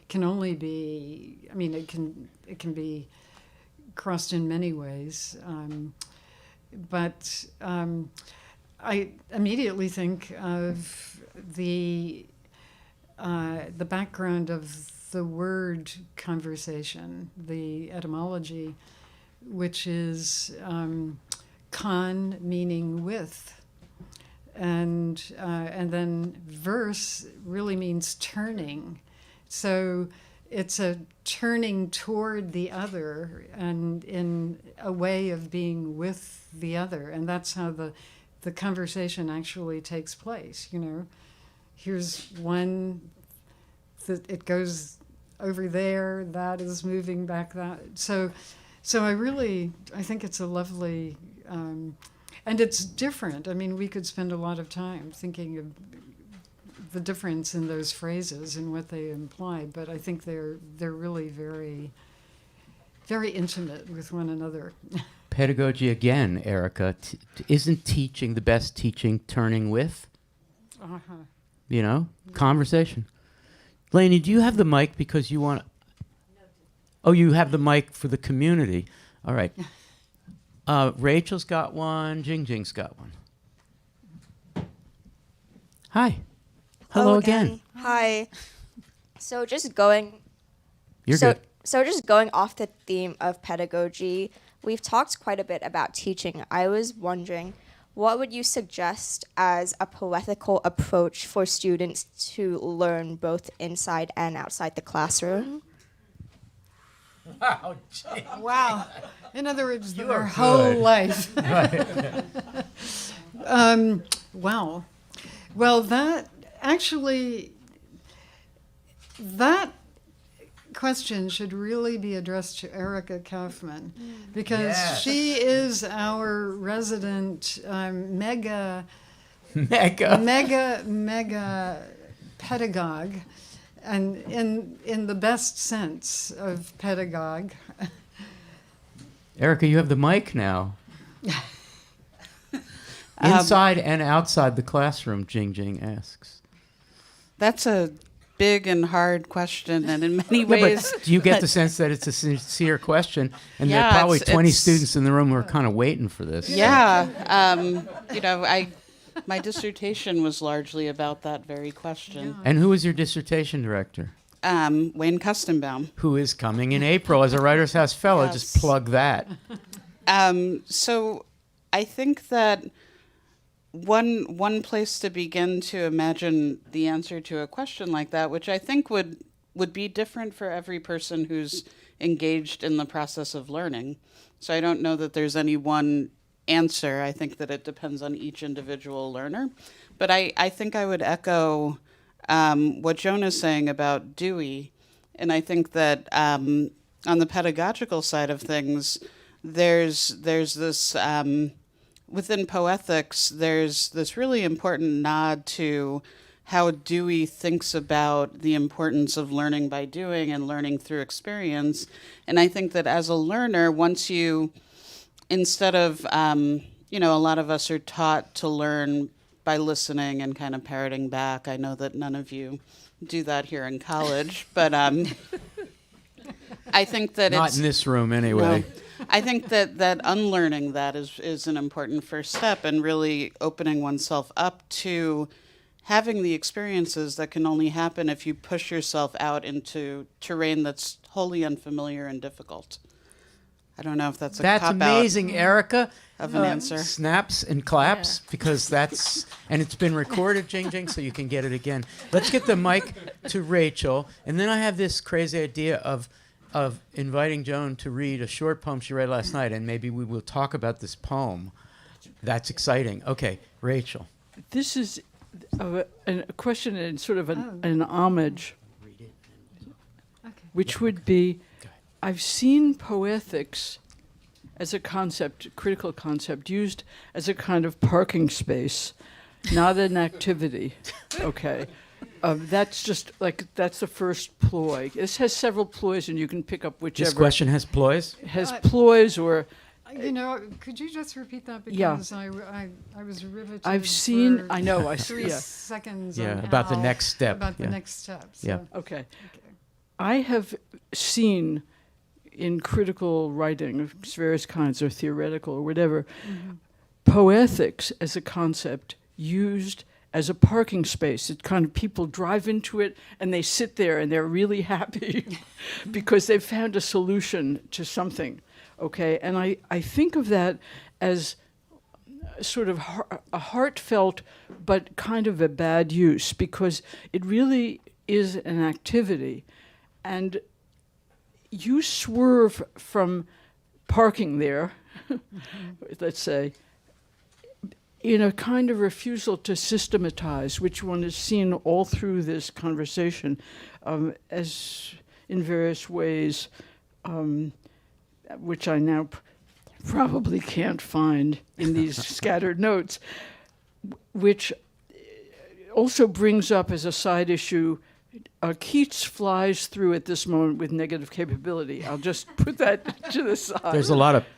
can only be. I mean, it can be crossed in many ways, but I immediately think of the background of the word conversation, the etymology, which is con meaning with, and then verse really means turning. So it's a turning toward the other and in a way of being with the other, and that's how the conversation actually takes place. You know, here's one that it goes over there, that is moving back that. So I think it's a lovely, and it's different. I mean, we could spend a lot of time thinking of the difference in those phrases and what they imply, but I think they're really very, very intimate with one another. Pedagogy again, Erica. Isn't teaching the best teaching turning with? Uh-huh. You know, conversation. Lainey, do you have the mic because you want? Oh, you have the mic for the community. All right. Rachel's got one. Jingjing's got one. Hi. Hello again. Hi. So just going. You're good. So just going off the theme of pedagogy, we've talked quite a bit about teaching. I was wondering, what would you suggest as a poetical approach for students to learn both inside and outside the classroom? Wow, gee. Wow. In other words, You their are whole good. life. Wow. Well, that question should really be addressed to Erica Kaufman, because Yes. she is our resident mega pedagogue, and in the best sense of pedagogue. Erica, you have the mic now. Inside and outside the classroom, Jingjing asks. That's a big and hard question, and in many Yeah, but ways, do you get the sense that it's a sincere question, and there Yeah, are probably it's- 20 it's- students in the room who are kind of waiting for this? yeah. My dissertation was largely about that very question. And who was your dissertation director? Wayne Custenbaum. Who is coming in April as a Writers House Fellow. Yes. Just plug that. So I think that one place to begin to imagine the answer to a question like that, which I think would be different for every person who's engaged in the process of learning. So I don't know that there's any one answer. I think that it depends on each individual learner. But I think I would echo what Joan is saying about Dewey. And I think that on the pedagogical side of things, there's this, within poetics, there's this really important nod to how Dewey thinks about the importance of learning by doing and learning through experience. And I think that as a learner, once you, instead of, a lot of us are taught to learn by listening and kind of parroting back. I know that none of you do that here in college, but I think that Not in this room, anyway. No. I think that unlearning that is an important first step, and really opening oneself up to having the experiences that can only happen if you push yourself out into terrain that's wholly unfamiliar and difficult. I don't know if that's a That's cop-out amazing, Erica. of an answer. Snaps and claps, because that's, and it's been recorded, Jing, so you can get it again. Let's get the mic to Rachel, and then I have this crazy idea of inviting Joan to read a short poem she read last night, and maybe we will talk about this poem. That's exciting. Okay, Rachel. This is a question and sort of an homage, which would be, I've seen poetics as a concept, critical concept, used as a kind of parking space, not an activity. Okay. That's just that's the first ploy. This has several ploys, and you can pick up whichever. This question has ploys? Has ploys or... Could you just repeat that? Yeah. Because I was riveted. I've seen... for I know. 3 seconds. Yeah, on about the how- next step. About the Yeah. next step. So. Yeah. Okay. I have seen in critical writing of various kinds, or theoretical or whatever, poetics as a concept used as a parking space. It kind of, people drive into it and they sit there and they're really happy because they've found a solution to something. Okay, and I think of that as sort of a heartfelt but kind of a bad use, because it really is an activity. And you swerve from parking there, let's say, in a kind of refusal to systematize, which one is seen all through this conversation, as in various ways, which I now probably can't find in these scattered notes, which also brings up as a side issue, Keats flies through at this moment with negative capability. I'll just put that to the side.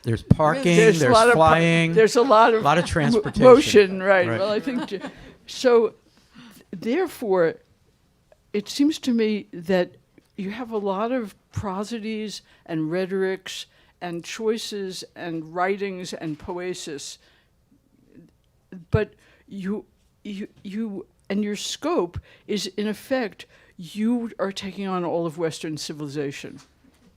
There's parking, there's flying. There's a lot of transportation. Motion, right. Well, I think, so therefore, it seems to me that you have a lot of prosodies and rhetorics and choices and writings and poesis, but you and your scope is, in effect, you are taking on all of Western civilization.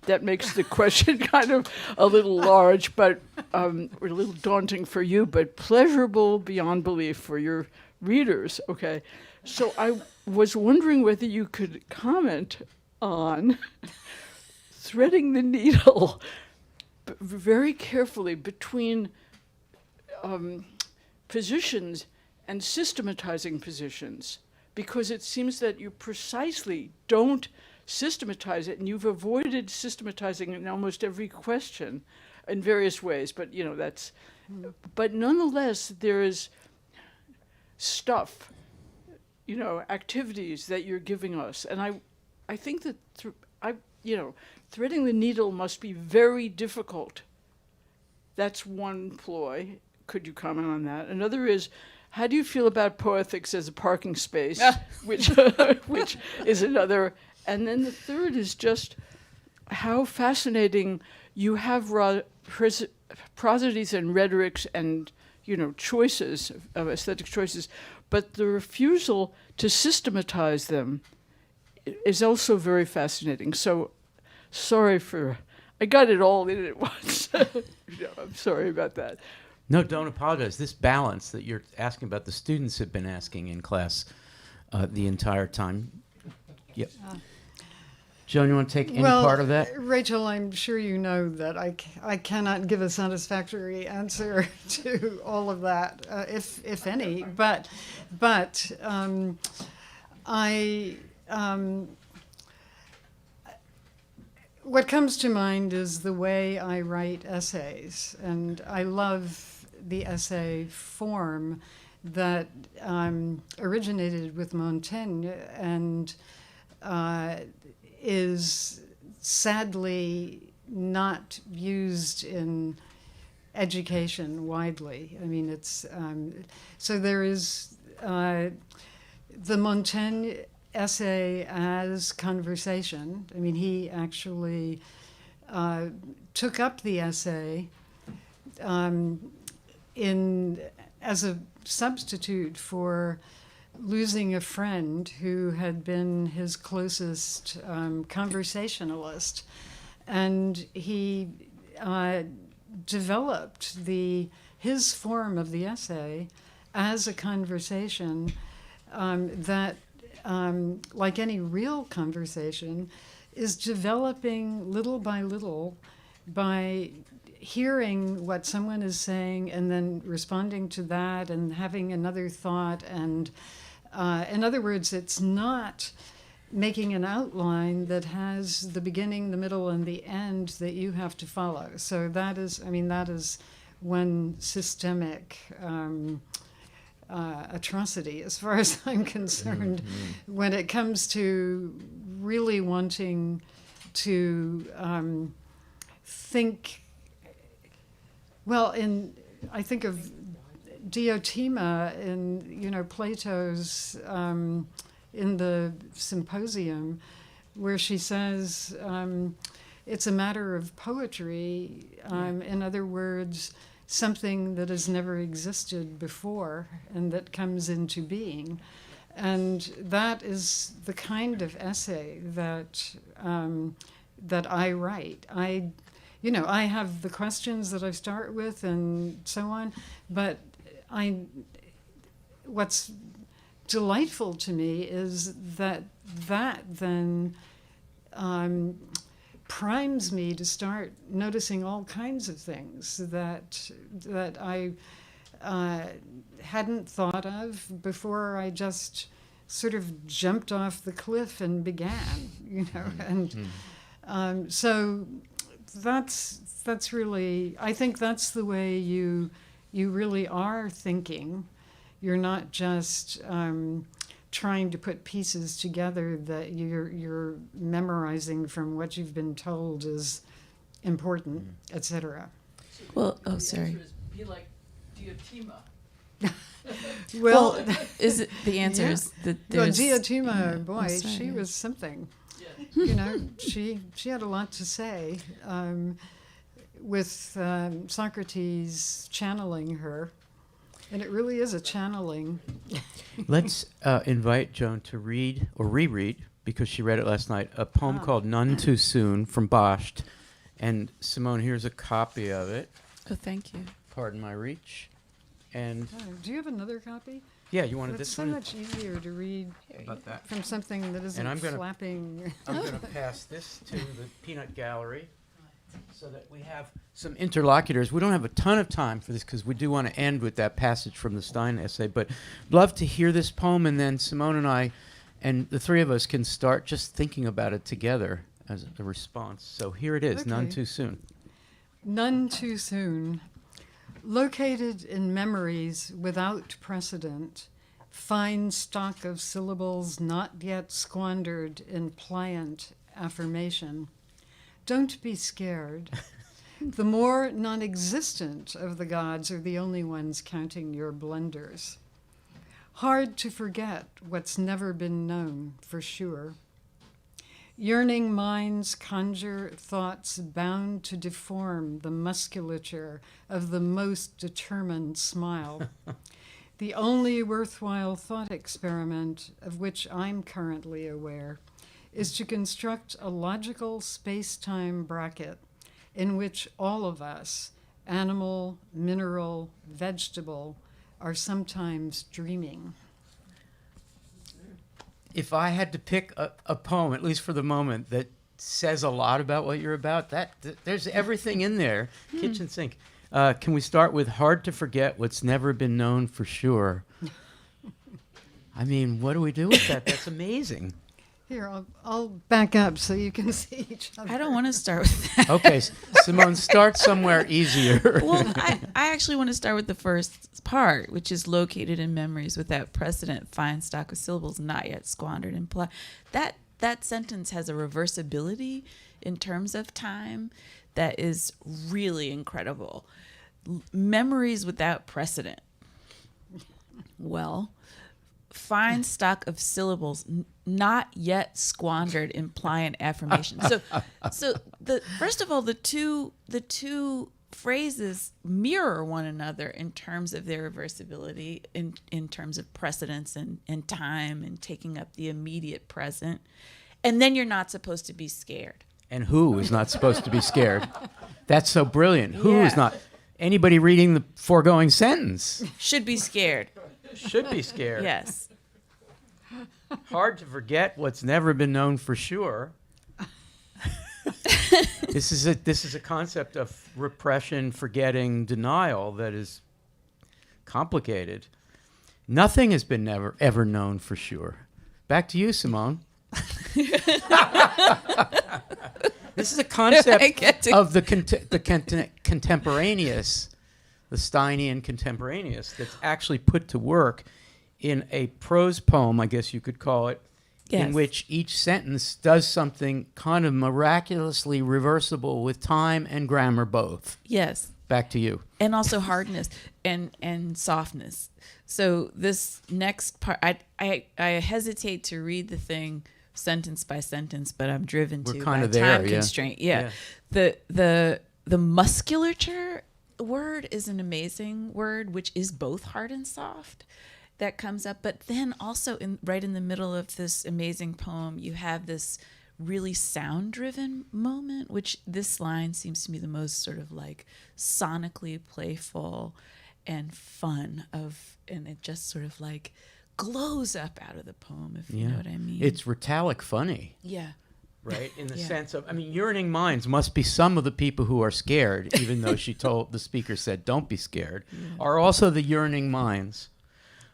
That makes the question kind of a little large, but or a little daunting for you, but pleasurable beyond belief for your readers. Okay, so I was wondering whether you could comment on threading the needle very carefully between positions and systematizing positions, because it seems that you precisely don't systematize it, and you've avoided systematizing in almost every question in various ways, but that's, but nonetheless there is stuff, activities that you're giving us, and I think that threading the needle must be very difficult. That's one ploy. Could you comment on that? Another is, how do you feel about poetics as a parking space, which is another? And then the third is just how fascinating you have prosodies and rhetorics and choices of aesthetic choices, but the refusal to systematize them is also very fascinating. So sorry for, I got it all in at once. I'm sorry about that. No, don't apologize. This balance that you're asking about, the students have been asking in class the entire time. Yep. Joan, you want to take any part of that? Rachel, I'm sure you know that I cannot give a satisfactory answer to all of that, if any. But what comes to mind is the way I write essays, and I love the essay form that originated with Montaigne and is sadly not used in education widely. I mean, it's so there is the Montaigne essay as conversation. I mean, he actually took up the essay as a substitute for losing a friend who had been his closest conversationalist, and he developed his form of the essay as a conversation that, like any real conversation, is developing little by little by hearing what someone is saying and then responding to that and having another thought. And in other words, it's not making an outline that has the beginning, the middle, and the end that you have to follow. So that is one systemic atrocity, as far as I'm concerned, when it comes to really wanting to think. Well, I think of Diotima in Plato's in the Symposium, where she says it's a matter of poetry. In other words, something that has never existed before and that comes into being. And that is the kind of essay that I write. I have the questions that I start with and so on, but what's delightful to me is that then primes me to start noticing all kinds of things that I hadn't thought of before. I just sort of jumped off the cliff and began, and so that's really, I think that's the way you really are thinking. You're not just trying to put pieces together that you're memorizing from what you've been told is important, etc. Well, oh, sorry. Be like Diotima. Well, is it the answer is that there's Diotima, boy, sorry, she yeah. was something. She had a lot to say, with Socrates channeling her, and it really is a channeling. Let's invite Joan to read or reread, because she read it last night, a poem called "None Too Soon" from Bosch. And Simone, here's a copy of it. Oh, thank you. Pardon my reach. And Do you have another copy? yeah, you wanted It's this so one? much easier to read About that. from something that isn't I'm gonna- flapping. I'm going to pass this to the Peanut Gallery so that we have some interlocutors. We don't have a ton of time for this because we do want to end with that passage from the Stein essay, but love to hear this poem, and then Simone and I and the three of us can start just thinking about it together as a response. So here it is, None Okay. Too Soon. None too soon. Located in memories without precedent, fine stock of syllables not yet squandered in pliant affirmation. Don't be scared. The more non-existent of the gods are the only ones counting your blunders. Hard to forget what's never been known for sure. Yearning minds conjure thoughts bound to deform the musculature of the most determined smile. The only worthwhile thought experiment of which I'm currently aware is to construct a logical space-time bracket in which all of us, animal, mineral, vegetable, are sometimes dreaming. If I had to pick a poem, at least for the moment, that says a lot about what you're about, there's everything in there, kitchen sink. Can we start with hard to forget what's never been known for sure? I mean, what do we do with that? That's amazing. Here, I'll back up so you can see each other. I don't want to start with that. Okay, Simone, start somewhere easier. Well, I actually want to start with the first part, which is located in memories without precedent, fine stock of syllables not yet squandered in play. That sentence has a reversibility in terms of time that is really incredible. Memories without precedent. Well, fine stock of syllables not yet squandered imply an affirmation. So first of all, the two phrases mirror one another in terms of their reversibility, in terms of precedence and time and taking up the immediate present. And then you're not supposed to be scared. And who is not supposed to be scared? That's so brilliant. Who is not? Anybody reading the foregoing sentence Should be scared. should be scared. Yes. Hard to forget what's never been known for sure. This is a concept of repression, forgetting, denial that is complicated. Nothing has been ever known for sure. Back to you, Simone. This is a concept of the contemporaneous, the Steinian contemporaneous, that's actually put to work in a prose poem, I guess you could call it, in which each sentence does something kind of miraculously reversible with time and grammar both. Yes. Back to you. And also hardness and softness. So this next part, I hesitate to read the thing sentence by sentence, but I'm driven to by time constraint. Yeah. The musculature word is an amazing word, which is both hard and soft. That comes up, but then also right in the middle of this amazing poem, you have this really sound-driven moment, which this line seems to me the most sort of like sonically playful and fun and it just sort of like glows up out of the poem, if you know what I mean. It's Retallack funny. Yeah. Right? In the sense of, I mean, yearning minds must be some of the people who are scared, even though the speaker said, don't be scared, are also the yearning minds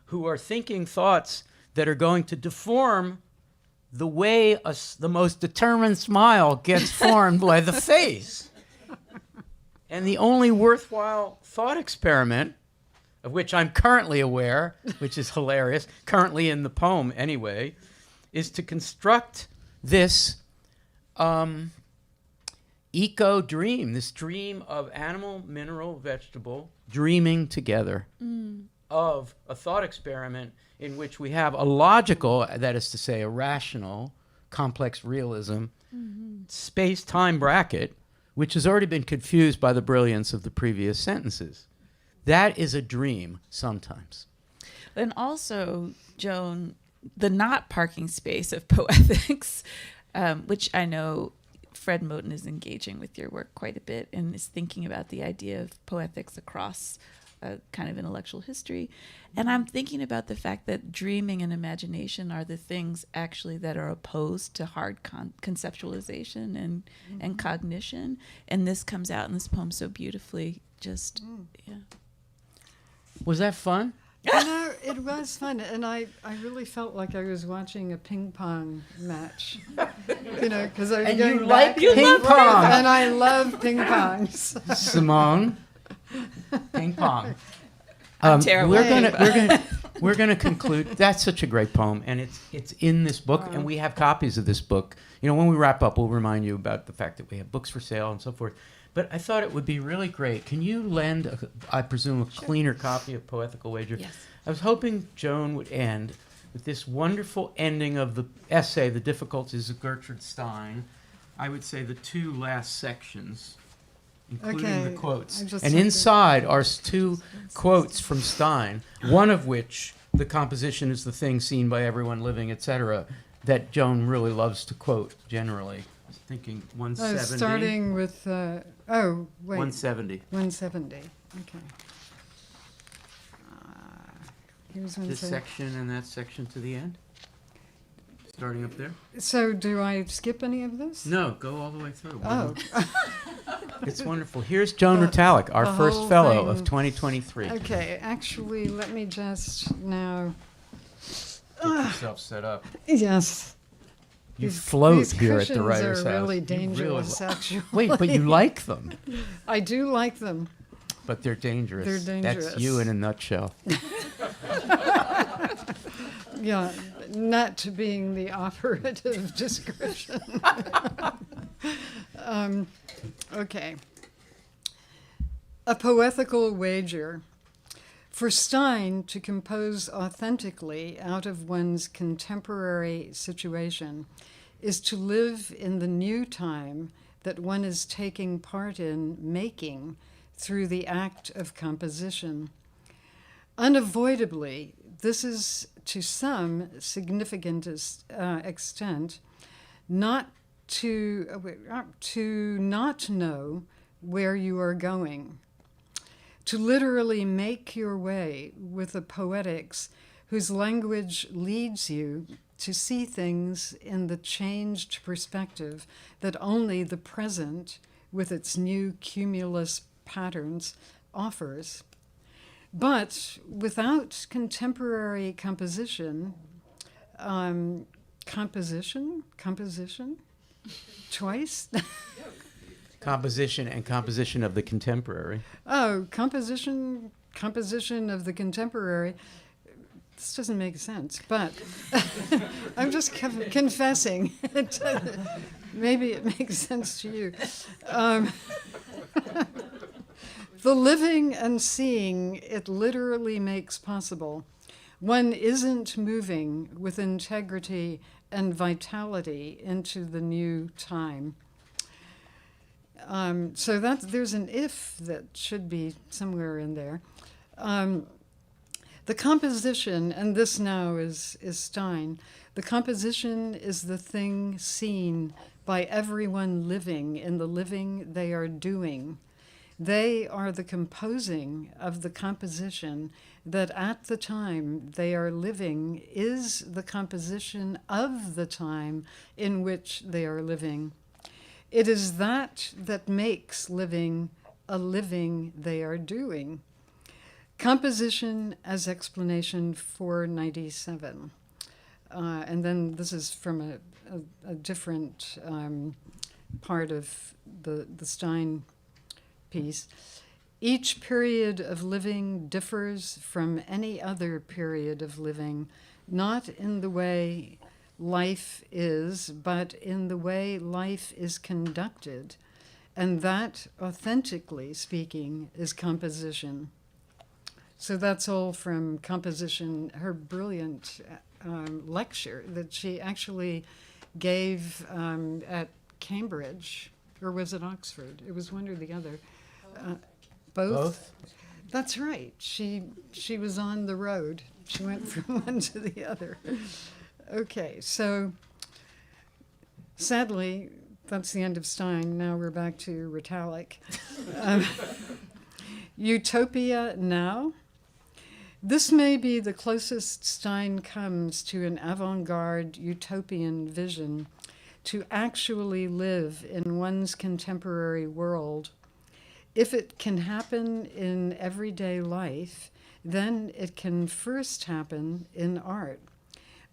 who are thinking thoughts that are going to deform the way the most determined smile gets formed by the face. And the only worthwhile thought experiment, of which I'm currently aware, which is hilarious, currently in the poem anyway, is to construct this eco-dream, this dream of animal, mineral, vegetable, dreaming together. Of a thought experiment in which we have a logical, that is to say, a rational, complex realism, space-time bracket, which has already been confused by the brilliance of the previous sentences. That is a dream sometimes. And also, Joan, the not parking space of poetics, which I know Fred Moten is engaging with your work quite a bit and is thinking about the idea of poetics across kind of intellectual history. And I'm thinking about the fact that dreaming and imagination are the things actually that are opposed to hard conceptualization and cognition. And this comes out in this poem so beautifully. Was that fun? No, it was fun, and I really felt like I was watching a ping pong match. Because I was going back ping pong, and I love ping pongs. Simone. Ping pong. Terrible. We're gonna conclude. That's such a great poem, and it's in this book, and we have copies of this book. When we wrap up, we'll remind you about the fact that we have books for sale and so forth. But I thought it would be really great. Can you lend, I presume, a cleaner copy of Poethical Wager? Yes. I was hoping Joan would end with this wonderful ending of the essay, The Difficulties of Gertrude Stein. I would say the two last sections, including the quotes. And inside are two quotes from Stein, one of which, the composition is the thing seen by everyone living, etc., that Joan really loves to quote generally. I was thinking 170. Starting with, 170. 170. Okay. Here's This 170. section and that section to the end? Starting up there? So do I skip any of this? No, go all the way through. Oh. It's wonderful. Here's Joan Retallack, our the first whole fellow thing. of 2023. Okay, actually, let me just now. Get yourself set up. Yes. You These- float these here at the cushions writer's are house. really You dangerous, really- actually. Wait, but you like them. I do like them. But they're dangerous. They're dangerous. That's you in a nutshell. Yeah, not being the operative description. Okay. A poetical wager. For Stein to compose authentically out of one's contemporary situation is to live in the new time that one is taking part in making through the act of composition. Unavoidably, this is to some significant extent not to not know where you are going, to literally make your way with a poetics whose language leads you to see things in the changed perspective that only the present, with its new cumulus patterns, offers. But without contemporary composition, composition, twice? Composition and composition of the contemporary. Oh, composition of the contemporary. This doesn't make sense, but I'm just confessing. Maybe it makes sense to you. The living and seeing it literally makes possible. One isn't moving with integrity and vitality into the new time. So there's an if that should be somewhere in there. The composition, and this now is Stein, the composition is the thing seen by everyone living in the living they are doing. They are the composing of the composition that at the time they are living is the composition of the time in which they are living. It is that that makes living a living they are doing. Composition as explanation 497. And then this is from a different part of the Stein piece. Each period of living differs from any other period of living, not in the way life is, but in the way life is conducted. And that, authentically speaking, is composition. So that's all from Composition, her brilliant lecture that she actually gave at Cambridge, or was it Oxford? It was one or the other. Both? That's right. She was on the road. She went from one to the other. Okay, so sadly, that's the end of Stein. Now we're back to Retallack. Utopia now. This may be the closest Stein comes to an avant-garde utopian vision, to actually live in one's contemporary world. If it can happen in everyday life, then it can first happen in art.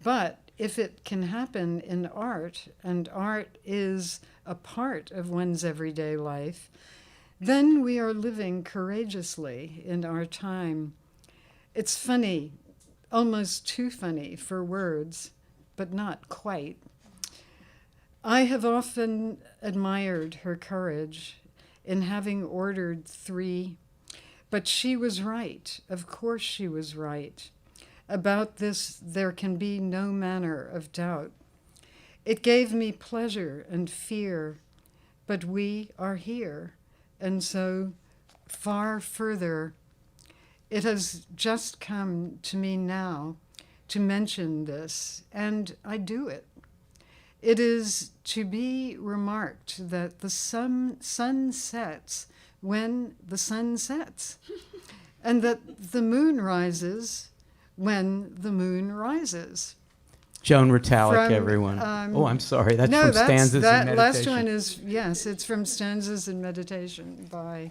But if it can happen in art, and art is a part of one's everyday life, then we are living courageously in our time. It's funny, almost too funny for words, but not quite. I have often admired her courage in having ordered 3, but she was right. Of course she was right. About this there can be no manner of doubt. It gave me pleasure and fear, but we are here, and so far further. It has just come to me now to mention this, and I do it It is to be remarked that the sun sets when the sun sets, and that the moon rises when the moon rises. Joan Retallack, From, everyone. I'm sorry. That's no, from Stanzas that in last Meditation. one is, yes, it's from Stanzas in Meditation by...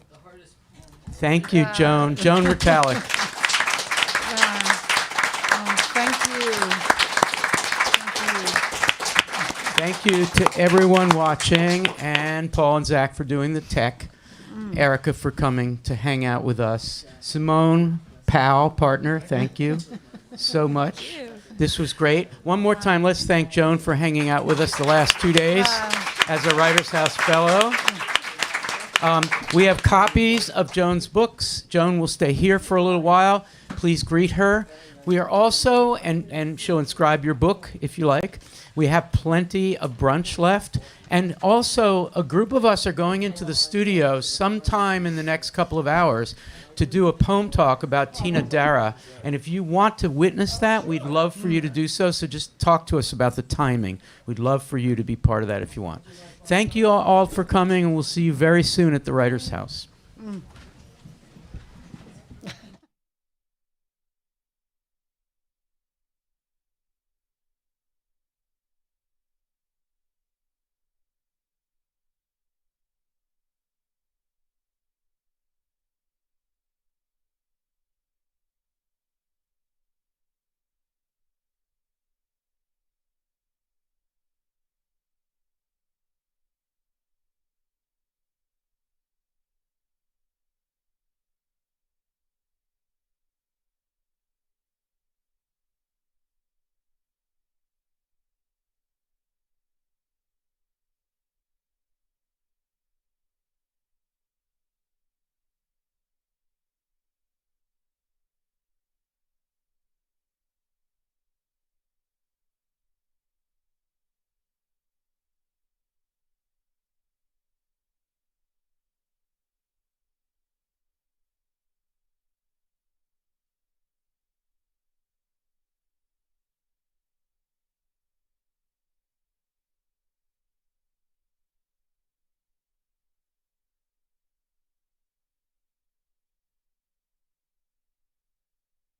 Thank you, Joan. Joan Retallack. Thank you. Thank you to everyone watching, and Paul and Zach for doing the tech, Erica for coming to hang out with us, Simone, pal, partner, thank you so much. This was great. One more time, let's thank Joan for hanging out with us the last 2 days as a Writers House Fellow. We have copies of Joan's books. Joan will stay here for a little while. Please greet her. We are also, and she'll inscribe your book if you like. We have plenty of brunch left. And also, a group of us are going into the studio sometime in the next couple of hours to do a poem talk about Tina Dara. And if you want to witness that, we'd love for you to do so. So just talk to us about the timing. We'd love for you to be part of that if you want. Thank you all for coming, and we'll see you very soon at the Writers' House.